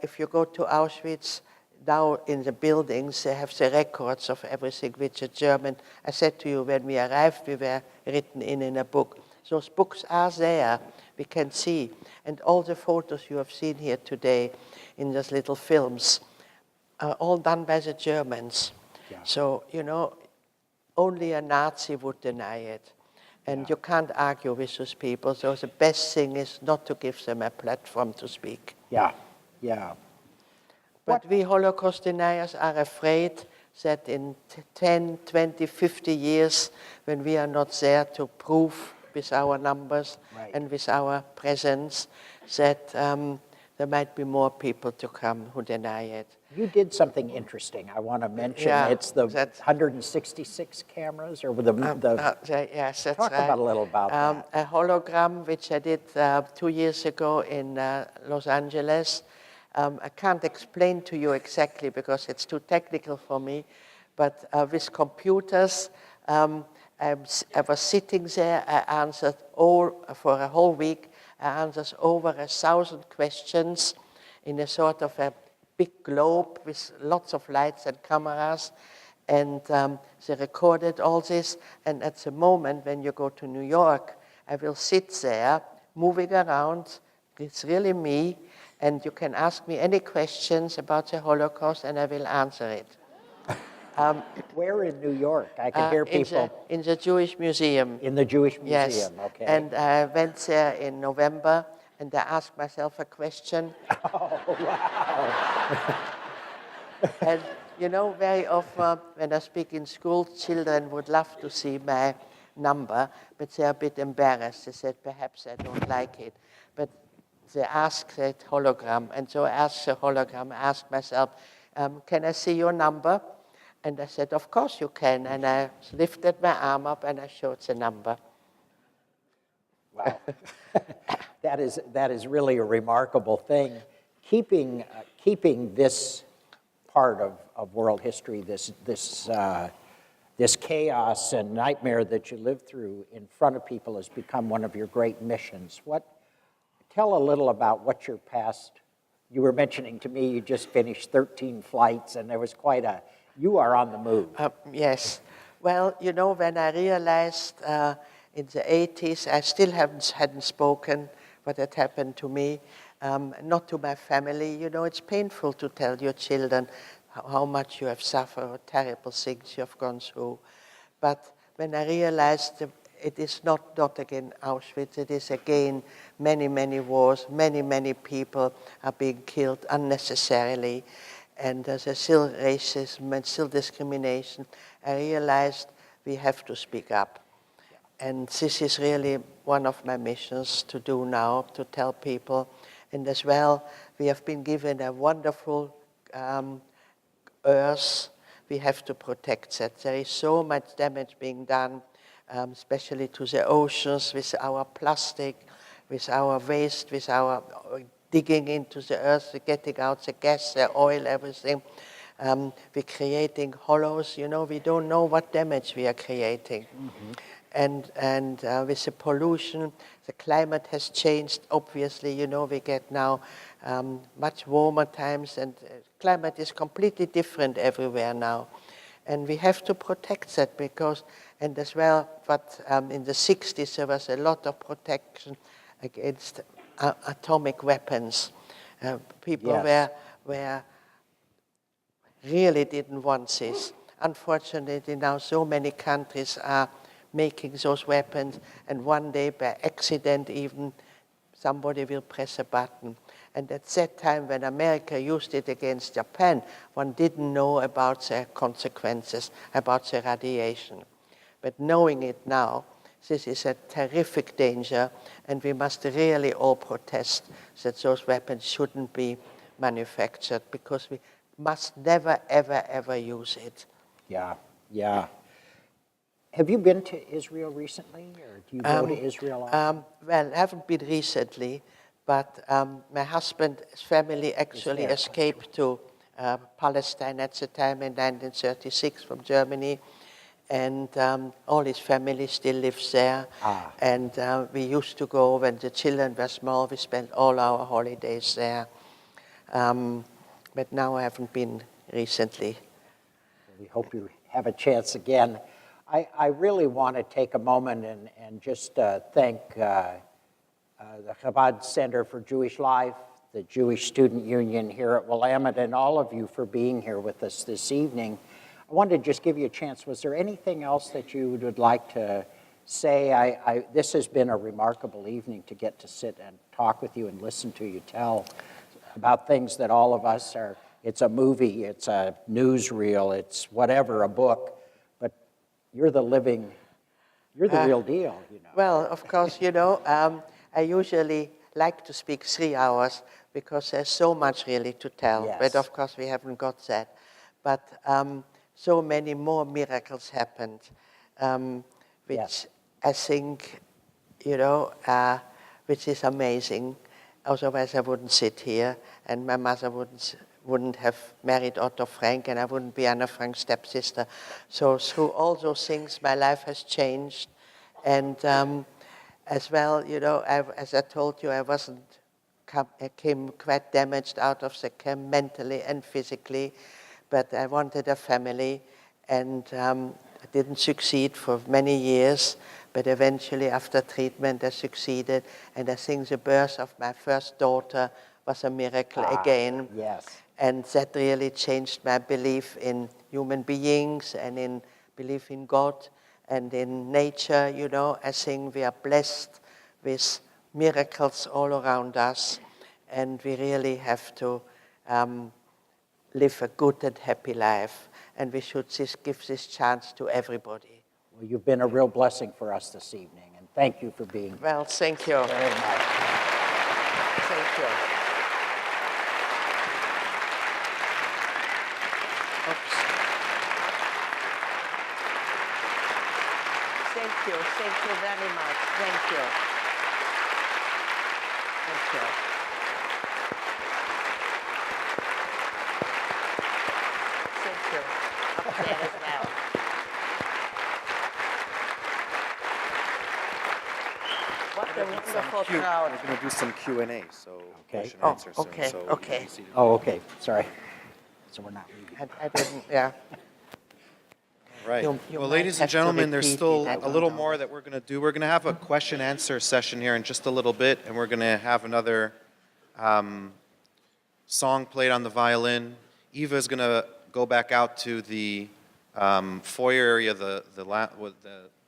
if you go to Auschwitz, now in the buildings, they have the records of everything which a German, I said to you, when we arrived, we were written in a book. Those books are there, we can see. And all the photos you have seen here today in those little films are all done by the Germans. Yeah. So, you know, only a Nazi would deny it. And you can't argue with those people. So the best thing is not to give them a platform to speak. Yeah, yeah. But we Holocaust deniers are afraid that in 10, 20, 50 years, when we are not there to prove with our numbers Right. and with our presence, that there might be more people to come who deny it. You did something interesting I want to mention. Yeah, It's the that's- 166 cameras, or Yes, that's talk right. about a little about that. A hologram, which I did 2 years ago in Los Angeles. I can't explain to you exactly because it's too technical for me, but with computers, I was sitting there, I answered for a whole week, I answered over 1,000 questions in a sort of a big globe with lots of lights and cameras, and they recorded all this, and at the moment when you go to New York, I will sit there, moving around, it's really me, and you can ask me any questions about the Holocaust, and I will answer it. Where in New York? I can hear people. In the Jewish Museum. In the Jewish Yes. Museum, okay. And I went there in November, and I asked myself a question. Oh, wow. And you know, very often when I speak in school, children would love to see my number, but they're a bit embarrassed. They said, perhaps I don't like it. But they asked that hologram, and so I asked the hologram, I asked myself, can I see your number? And I said, of course you can. And I lifted my arm up and I showed the number. Wow. That is really a remarkable thing. Keeping this part of world history, this chaos and nightmare that you lived through in front of people has become one of your great missions. Tell a little about what your past. You were mentioning to me you just finished 13 flights, and there was you are on the move. Yes. Well, you know, when I realized in the 80s, I still hadn't spoken what had happened to me, not to my family. You know, it's painful to tell your children how much you have suffered, or terrible things you have gone through. But when I realized it is not again Auschwitz, it is again many, many wars, many, many people are being killed unnecessarily, and there's still racism and still discrimination, I realized we have to speak up. And this is really one of my missions to do now, to tell people. And as well, we have been given a wonderful earth. We have to protect that. There is so much damage being done, especially to the oceans with our plastic, with our waste, with our digging into the earth, getting out the gas, the oil, everything. We're creating hollows. You know, we don't know what damage we are creating. Mm-hmm. And with the pollution, the climate has changed. Obviously, you know, we get now much warmer times, and climate is completely different everywhere now. And we have to protect that because, and as well, but in the 60s there was a lot of protection against atomic weapons. People Yes. were really didn't want this. Unfortunately, now so many countries are making those weapons, and one day by accident even somebody will press a button. And at that time when America used it against Japan, one didn't know about the consequences, about the radiation. But knowing it now, this is a terrific danger, and we must really all protest that those weapons shouldn't be manufactured, because we must never, ever, ever use it. Yeah, yeah. Have you been to Israel recently, or do you go to Israel often? Well, I haven't been recently, but my husband's family actually escaped to Palestine at the time in 1936 from Germany, and all his family still lives there. And we used to go when the children were small. We spent all our holidays there. But now I haven't been recently. We hope you have a chance again. I really want to take a moment and just thank the Chabad Center for Jewish Life, the Jewish Student Union here at Willamette, and all of you for being here with us this evening. I wanted to just give you a chance. Was there anything else that you would like to say? This has been a remarkable evening to get to sit and talk with you and listen to you tell about things that all of us are. It's a movie, it's a newsreel, it's whatever, a book, but you're the real deal, you know. Well, of course, I usually like to speak 3 hours because there's so much really to tell. Yes. But of course, we haven't got that. But so many more miracles happened, which Yes. I think, which is amazing. Otherwise, I wouldn't sit here, and my mother wouldn't have married Otto Frank, and I wouldn't be Anna Frank's stepsister. So through all those things, my life has changed. And as well, as I told you, I came quite damaged out of the camp mentally and physically, but I wanted a family, and I didn't succeed for many years, but eventually after treatment I succeeded, and I think the birth of my first daughter was a miracle again. Yes. And that really changed my belief in human beings and in belief in God and in nature. I think we are blessed with miracles all around us, and we really have to live a good and happy life, and we should give this chance to everybody. Well, you've been a real blessing for us this evening, and thank you for being here Well, thank you. very much. Thank you. Oops. Thank you very much. Thank you. Thank you. Thank you. Up there as well. What a wonderful crowd. We're going to do some Q&A, so Okay. question and answer soon. okay, so you okay. can be seated. Oh, okay, sorry. So we're not leaving. I didn't, yeah. Right. You Well, might ladies and have to gentlemen, there's repeat still it, I a don't little know. more that we're going to do. We're going to have a question answer session here in just a little bit, and we're going to have another song played on the violin. Eva is going to go back out to the foyer area, the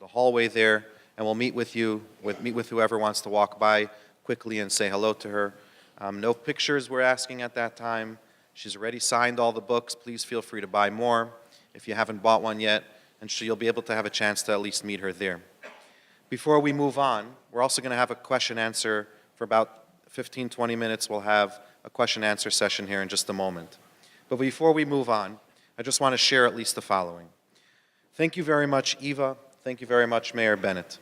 hallway there, and we'll meet with you, meet with whoever wants to walk by quickly and say hello to her. No pictures we're asking at that time. She's already signed all the books. Please feel free to buy more if you haven't bought one yet, and you'll be able to have a chance to at least meet her there. Before we move on, we're also going to have a question answer for about 15, 20 minutes. We'll have a question answer session here in just a moment. But before we move on, I just want to share at least the following. Thank you very much, Eva. Thank you very much, Mayor Bennett.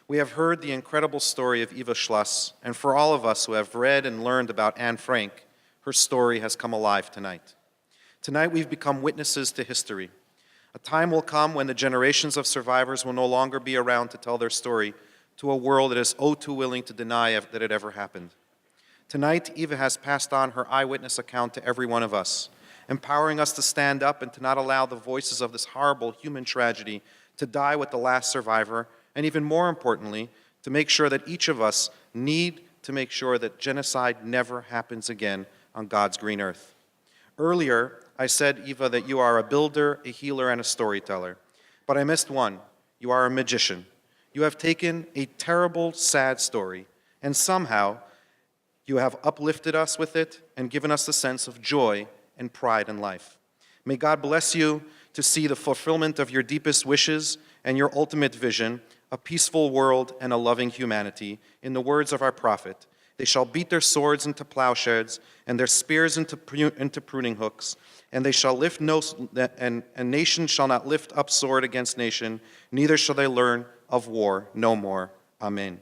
We have heard the incredible story of Eva Schloss, and for all of us who have read and learned about Anne Frank, her story has come alive tonight. Tonight we've become witnesses to history. A time will come when the generations of survivors will no longer be around to tell their story to a world that is oh too willing to deny that it ever happened. Tonight, Eva has passed on her eyewitness account to every one of us, empowering us to stand up and to not allow the voices of this horrible human tragedy to die with the last survivor, and even more importantly, to make sure that each of us need to make sure that genocide never happens again on God's green earth. Earlier, I said, Eva, that you are a builder, a healer, and a storyteller. But I missed one. You are a magician. You have taken a terrible, sad story, and somehow you have uplifted us with it and given us the sense of joy and pride in life. May God bless you to see the fulfillment of your deepest wishes and your ultimate vision, a peaceful world and a loving humanity. In the words of our prophet, they shall beat their swords into plowshares and their spears into pruning hooks, and they shall lift and nation shall not lift up sword against nation, neither shall they learn of war no more. Amen.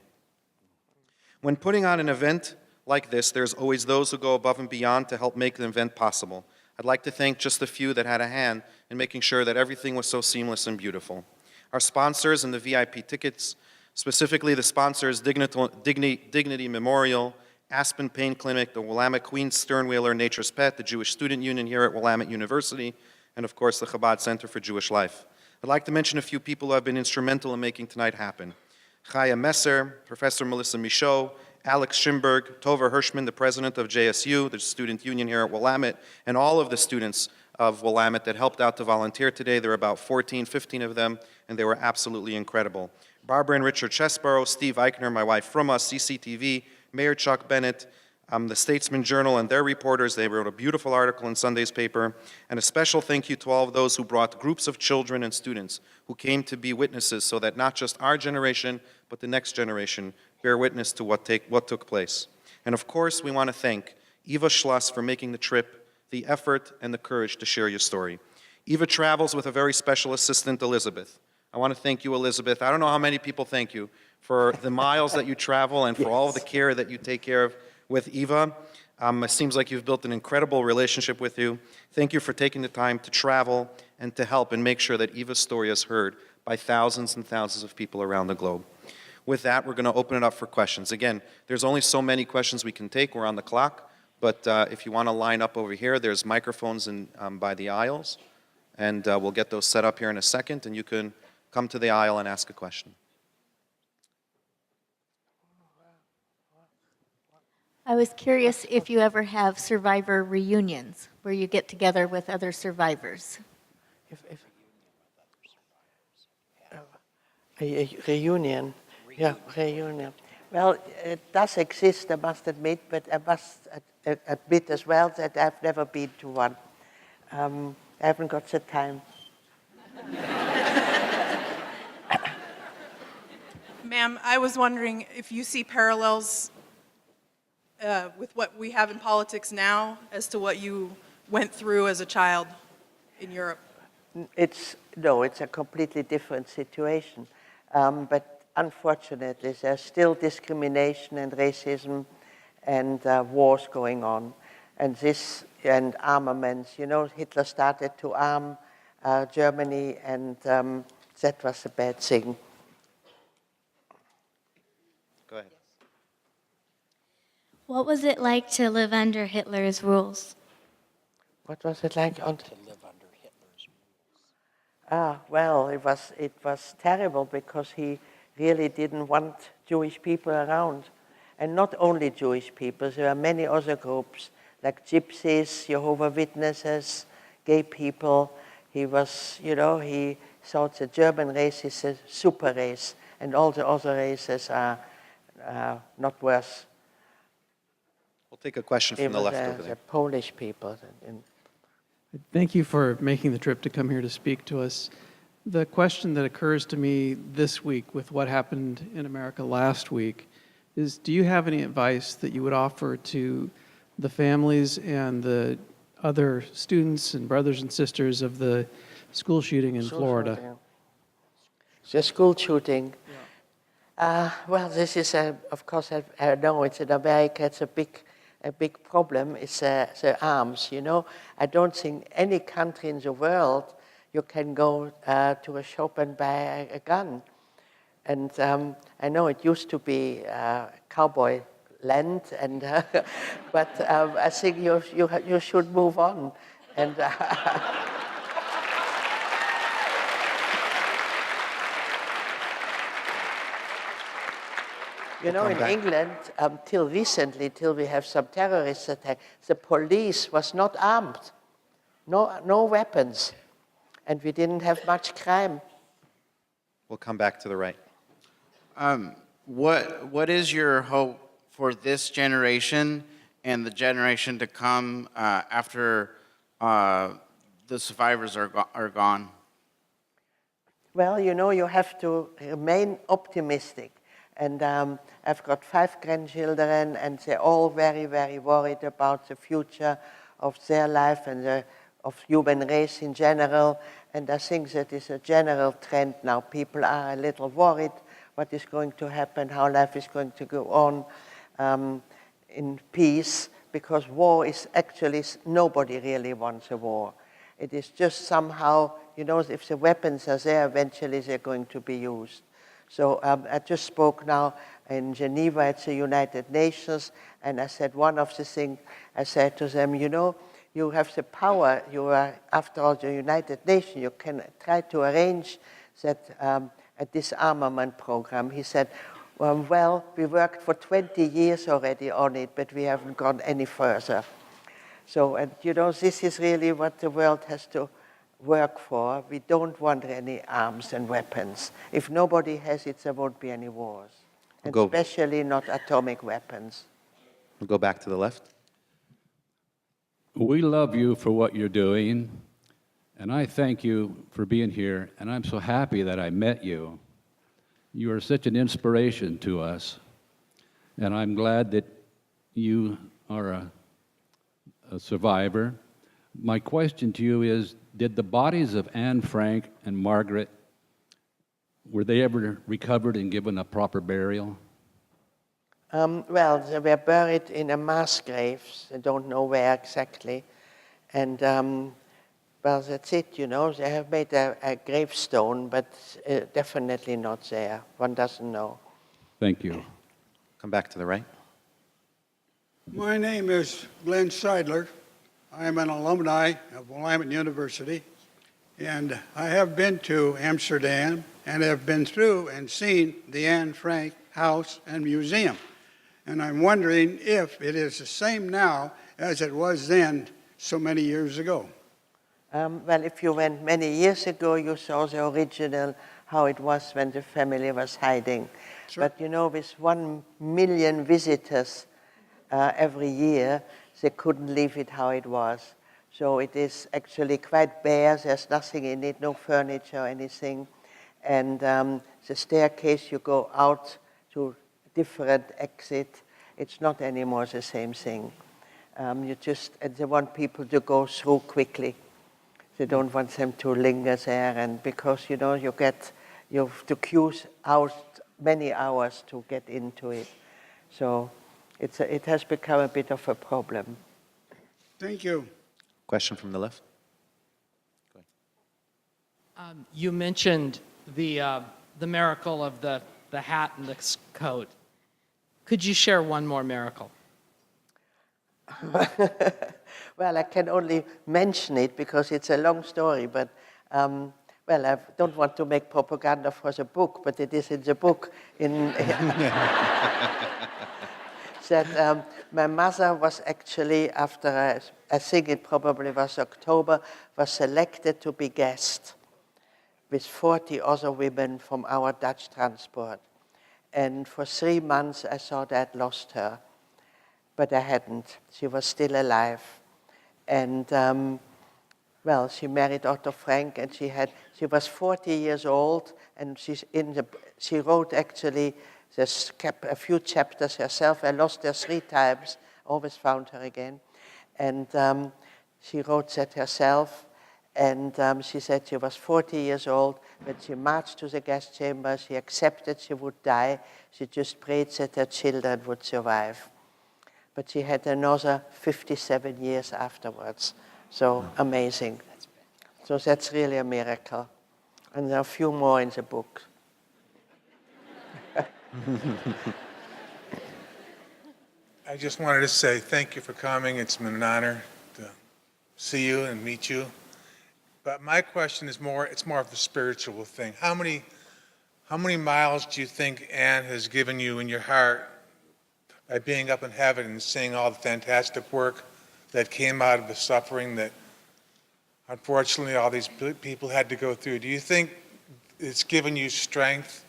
When putting on an event like this, there's always those who go above and beyond to help make the event possible. I'd like to thank just a few that had a hand in making sure that everything was so seamless and beautiful. Our sponsors and the VIP tickets, specifically the sponsors Dignity Memorial, Aspen Pain Clinic, the Willamette Queens Sternwheeler Nature's Pet, the Jewish Student Union here at Willamette University, and of course the Chabad Center for Jewish Life. I'd like to mention a few people who have been instrumental in making tonight happen. Chaya Messer, Professor Melissa Michaud, Alex Schimberg, Tova Hirschman, the president of JSU, the student union here at Willamette, and all of the students of Willamette that helped out to volunteer today. There were about 14, 15 of them, and they were absolutely incredible. Barbara and Richard Chesborough, Steve Eichner, my wife from us, CCTV, Mayor Chuck Bennett, the Statesman Journal and their reporters. They wrote a beautiful article in Sunday's paper. And a special thank you to all of those who brought groups of children and students who came to be witnesses so that not just our generation, but the next generation bear witness to what took place. And of course, we want to thank Eva Schloss for making the trip, the effort, and the courage to share your story. Eva travels with a very special assistant, Elizabeth. I want to thank you, Elizabeth. I don't know how many people thank you for the miles that you travel and for all of the care that you take care of with Eva. It seems like you've built an incredible relationship with you. Thank you for taking the time to travel and to help and make sure that Eva's story is heard by thousands and thousands of people around the globe. With that, we're going to open it up for questions. Again, there's only so many questions we can take. We're on the clock. But if you want to line up over here, there's microphones by the aisles. And we'll get those set up here in a second. And you can come to the aisle and ask a question. I was curious if you ever have survivor reunions where you get together with other survivors. A reunion. Yeah, reunion. Well, it does exist, I must admit, but I must admit as well that I've never been to one. I haven't got the time. Ma'am, I was wondering if you see parallels with what we have in politics now as to what you went through as a child in Europe. It's a completely different situation. But unfortunately, there's still discrimination and racism and wars going on. And armaments. You know, Hitler started to arm Germany, and that was a bad thing. Go ahead. What was it like to live under Hitler's rules? What was it like? To live under Hitler's rules. Well, it was terrible because he really didn't want Jewish people around. And not only Jewish people, there are many other groups like gypsies, Jehovah's Witnesses, gay people. He was, he thought the German race is a super race and all the other races are not worse. We'll take a question from the left over The there. Polish people. Thank you for making the trip to come here to speak to us. The question that occurs to me this week with what happened in America last week is, do you have any advice that you would offer to the families and the other students and brothers and sisters of the school shooting in Florida? The school shooting. Well, this is, of course, I know it's in America, it's a big problem. It's the arms, I don't think any country in the world you can go to a shop and buy a gun. And I know it used to be cowboy land, and but I think you should move on. And in England, till recently, till we have some terrorist attack, the police was not armed, no weapons, and we didn't have much crime. We'll come back to the right. What is your hope for this generation and the generation to come after the survivors are gone? Well, you have to remain optimistic. And I've got 5 grandchildren, and they're all very, very worried about the future of their life and of human race in general. And I think that is a general trend now. People are a little worried what is going to happen, how life is going to go on in peace, because war is actually, nobody really wants a war. It is just somehow, if the weapons are there, eventually they're going to be used. So I just spoke now in Geneva at the United Nations, and I said one of the things, I said to them, you have the power. You are, after all, the United Nations. You can try to arrange that a disarmament program. He said, well, we worked for 20 years already on it, but we haven't gone any further. So, and you know, this is really what the world has to work for. We don't want any arms and weapons. If nobody has it, there won't be any wars, and especially not atomic weapons. We'll go back to the left. We love you for what you're doing, and I thank you for being here, and I'm so happy that I met you. You are such an inspiration to us, and I'm glad that you are a survivor. My question to you is, did the bodies of Anne Frank and Margaret, were they ever recovered and given a proper burial? Well, they were buried in a mass grave. I don't know where exactly. And, well, that's it, you know. They have made a gravestone, but definitely not there. One doesn't know. Thank you. Come back to the right. My name is Glenn Seidler. I am an alumni of Willamette University, and I have been to Amsterdam and have been through and seen the Anne Frank House and Museum. And I'm wondering if it is the same now as it was then so many years ago. Well, if you went many years ago, you saw the original, how it was when the family was hiding. Sure. But you know, with 1 million visitors every year, they couldn't leave it how it was. So it is actually quite bare. There's nothing in it, no furniture or anything. And the staircase, you go out to different exit. It's not anymore the same thing. And they want people to go through quickly. They don't want them to linger there, and because, you know, you have to queue out many hours to get into it. So it has become a bit of a problem. Thank you. Question from the left. You mentioned the miracle of the hat and the coat. Could you share one more miracle? Well, I can only mention it because it's a long story, but well, I don't want to make propaganda for the book, but it is in the book. That my mother was actually, after I think it probably was October, was selected to be guest with 40 other women from our Dutch transport. And for 3 months I thought I'd lost her, but I hadn't. She was still alive. And well, she married Otto Frank, and she was 40 years old, and she wrote actually a few chapters herself. I lost her 3 times, always found her again. And she wrote that herself, and she said she was 40 years old. When she marched to the gas chamber, she accepted she would die. She just prayed that her children would survive. But she had another 57 years afterwards. So amazing. So that's really a miracle. And there are a few more in the book. I just wanted to say thank you for coming. It's been an honor to see you and meet you. But my question is it's more of the spiritual thing. How many miles do you think Anne has given you in your heart by being up in heaven and seeing all the fantastic work that came out of the suffering that unfortunately all these people had to go through? Do you think it's given you strength?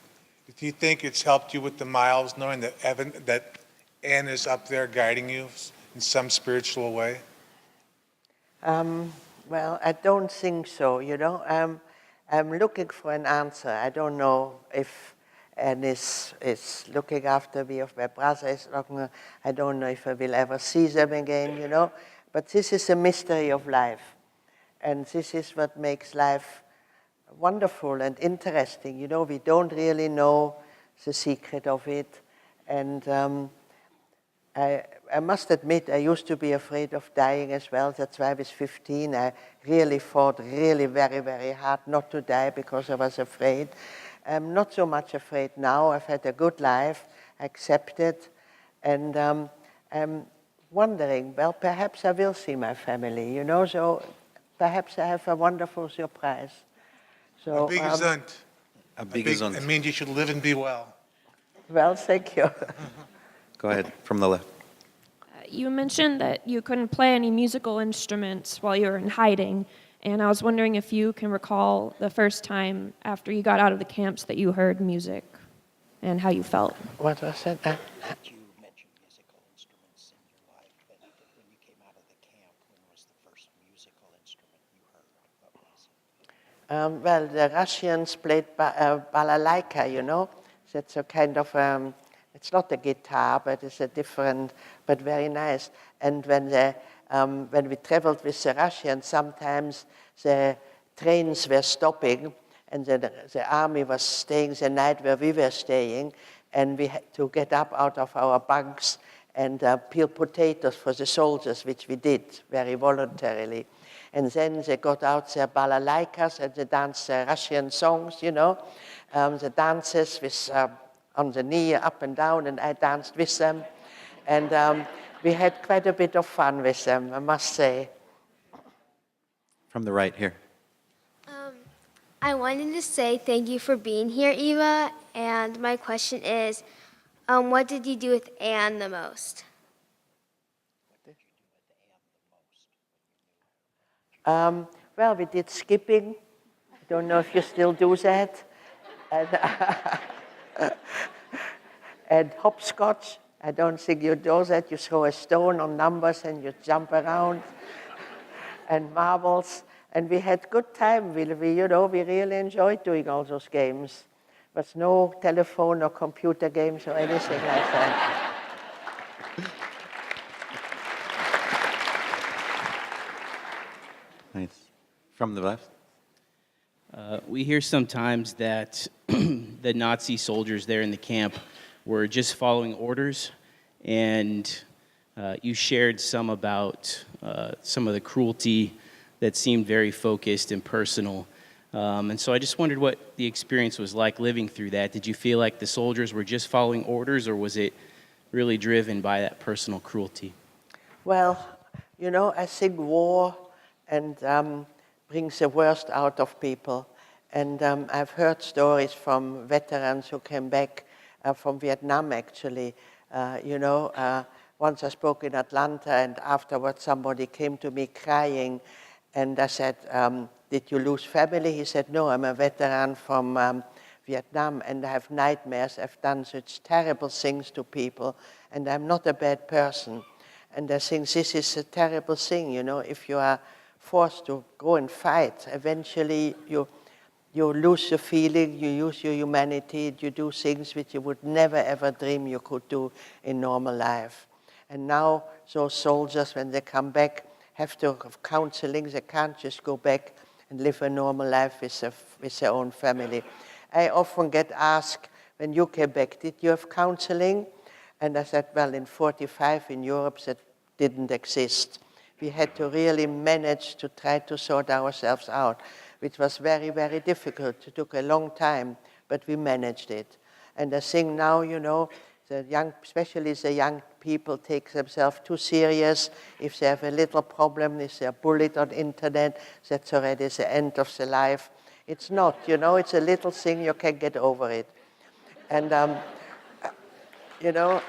Do you think it's helped you with the miles, knowing that Anne is up there guiding you in some spiritual way? Well, I don't think so, you know. I'm looking for an answer. I don't know if Anne is looking after me, if my brother is looking. I don't know if I will ever see them again, you know. But this is a mystery of life. And this is what makes life wonderful and interesting. You know, we don't really know the secret of it. And I must admit, I used to be afraid of dying as well. That's why I was 15. I really fought really very, very hard not to die because I was afraid. I'm not so much afraid now. I've had a good life. I accept it. And wondering, well, perhaps I will see my family, you know, so perhaps I have a wonderful surprise. So, Big gesund. A big gesund. It means you should live and be well. well, thank you. Go ahead, from the left. You mentioned that you couldn't play any musical instruments while you were in hiding, and I was wondering if you can recall the first time after you got out of the camps that you heard music and how you felt. What was that? You mentioned musical instruments in your life, but when you came out of the camp, when was the first musical instrument you heard? What was it? Well, the Russians played balalaika, you know. That's a kind of, it's not a guitar, but it's a different, but very nice. And when we traveled with the Russians, sometimes the trains were stopping, and the army was staying the night where we were staying, and we had to get up out of our bunks and peel potatoes for the soldiers, which we did very voluntarily. And then they got out their balalaikas and they danced Russian songs, you know, the dances with on the knee, up and down, and I danced with them. And we had quite a bit of fun with them, I must say. From the right here. I wanted to say thank you for being here, Eva. And my question is, what did you do with Anne the most? Well, we did skipping. I don't know if you still do that. And hopscotch. I don't think you do that. You throw a stone on numbers and you jump around. And marbles. And we had good time. We really enjoyed doing all those games. There was no telephone or computer games or anything like that. Nice. From the left. We hear sometimes that the Nazi soldiers there in the camp were just following orders, and you shared some about some of the cruelty that seemed very focused and personal. And so I just wondered what the experience was like living through that. Did you feel like the soldiers were just following orders, or was it really driven by that personal cruelty? Well, you know, I think war and brings the worst out of people. And I've heard stories from veterans who came back from Vietnam, actually. Once I spoke in Atlanta, and afterwards somebody came to me crying, and I said, did you lose family? He said, no, I'm a veteran from Vietnam, and I have nightmares. I've done such terrible things to people, and I'm not a bad person. And I think this is a terrible thing, you know, if you are forced to go and fight, eventually you lose your feeling, you lose your humanity, you do things which you would never ever dream you could do in normal life. And now those soldiers, when they come back, have to have counseling. They can't just go back and live a normal life with their own family. I often get asked, when you came back, did you have counseling? And I said, well, in 1945 in Europe, that didn't exist. We had to really manage to try to sort ourselves out, which was very, very difficult. It took a long time, but we managed it. And I think now, you know, especially the young people take themselves too serious. If they have a little problem, if they're bullied on internet, that's already the end of the life. It's not, you know, it's a little thing, you can get over it. And, you know,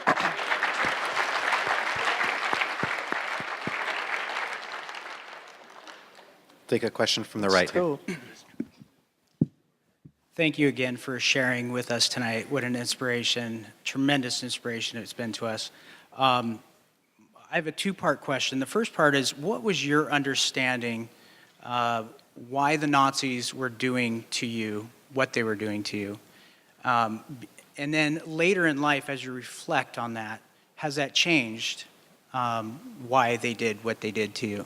Take a question from the right here. Thank you again for sharing with us tonight. What an inspiration, tremendous inspiration it's been to us. I have a two-part question. The first part is, what was your understanding why the Nazis were doing to you what they were doing to you? And then later in life, as you reflect on that, has that changed why they did what they did to you?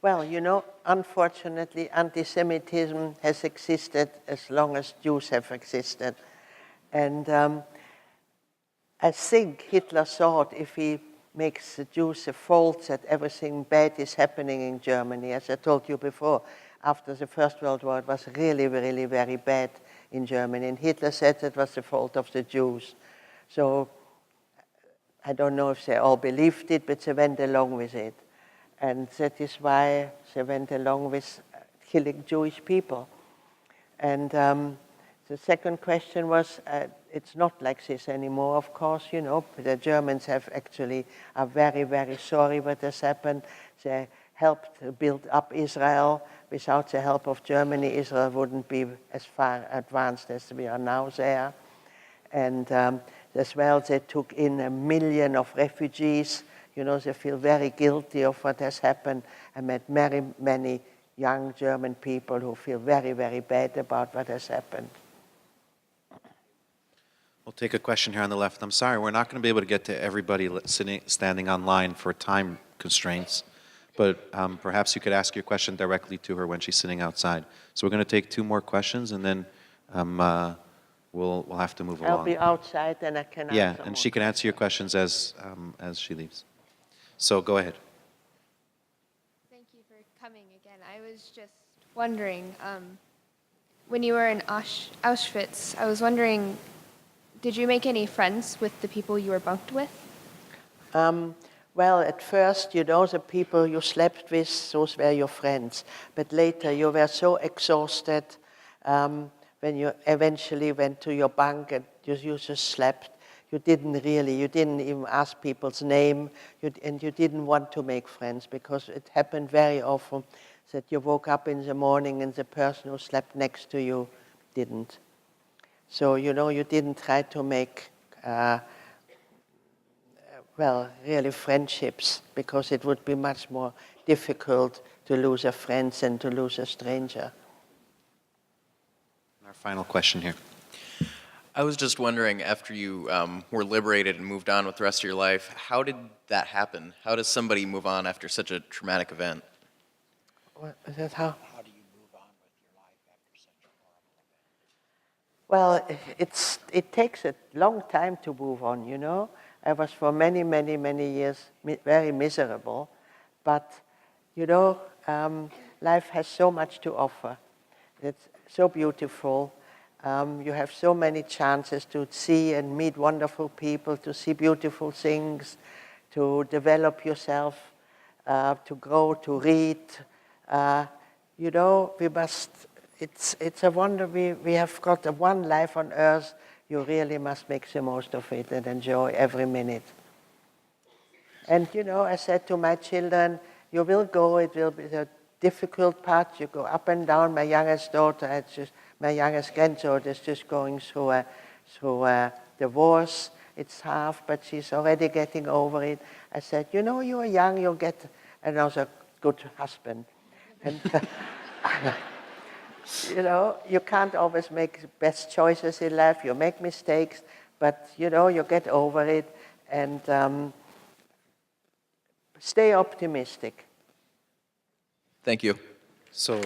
Well, you know, unfortunately, anti-Semitism has existed as long as Jews have existed. And I think Hitler thought if he makes the Jews the fault that everything bad is happening in Germany. As I told you before, after the First World War, it was really, really very bad in Germany. And Hitler said it was the fault of the Jews. So I don't know if they all believed it, but they went along with it. And that is why they went along with killing Jewish people. And the second question was, it's not like this anymore, of course, you know. The Germans are very, very sorry what has happened. They helped to build up Israel. Without the help of Germany, Israel wouldn't be as far advanced as we are now there. And as well, they took in 1 million of refugees. You know, they feel very guilty of what has happened. I met very many young German people who feel very, very bad about what has happened. We'll take a question here on the left. I'm sorry, we're not going to be able to get to everybody standing online for time constraints, but perhaps you could ask your question directly to her when she's sitting outside. So we're going to take 2 more questions, and then we'll have to move along. I'll be outside, and I can Yeah, answer and more. she can answer your questions as she leaves. So go ahead. Thank you for coming again. I was just wondering, when you were in Auschwitz, I was wondering, did you make any friends with the people you were bunked with? Well, at first, you know, the people you slept with, those were your friends. But later, you were so exhausted when you eventually went to your bunk and you just slept. You didn't even ask people's name, and you didn't want to make friends, because it happened very often that you woke up in the morning and the person who slept next to you didn't. So, you know, you didn't try to make, really friendships, because it would be much more difficult to lose a friend than to lose a stranger. Our final question here. I was just wondering, after you were liberated and moved on with the rest of your life, how did that happen? How does somebody move on after such a traumatic event? What, is that how? How do you move on with your life after such a horrible event? Well, it takes a long time to move on, you know. I was for many, many, many years very miserable. But, you know, life has so much to offer. It's so beautiful. You have so many chances to see and meet wonderful people, to see beautiful things, to develop yourself, to grow, to read. You know, it's a wonder. We have got one life on earth. You really must make the most of it and enjoy every minute. And, you know, I said to my children, you will go, it will be the difficult part. You go up and down. My youngest daughter, my youngest granddaughter is just going through a divorce. It's half, but she's already getting over it. I said, you know, you are young, you'll get another good husband. And, you know, you can't always make the best choices in life. You make mistakes, but, you know, you get over it. And stay optimistic. Thank you. So,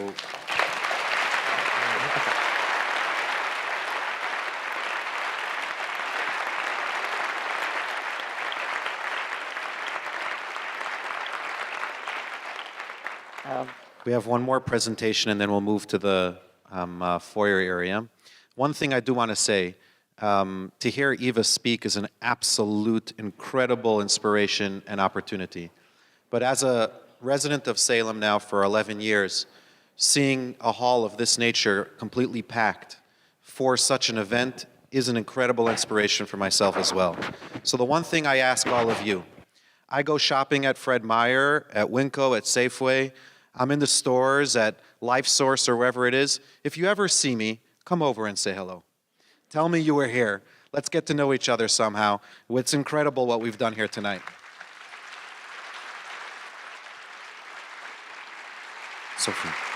we have one more presentation, and then we'll move to the foyer area. One thing I do want to say, to hear Eva speak is an absolute incredible inspiration and opportunity. But as a resident of Salem now for 11 years, seeing a hall of this nature completely packed for such an event is an incredible inspiration for myself as well. So the one thing I ask all of you, I go shopping at Fred Meyer, at Winco, at Safeway. I'm in the stores, at LifeSource or wherever it is. If you ever see me, come over and say hello. Tell me you were here. Let's get to know each other somehow. It's incredible what we've done here tonight. Sophie.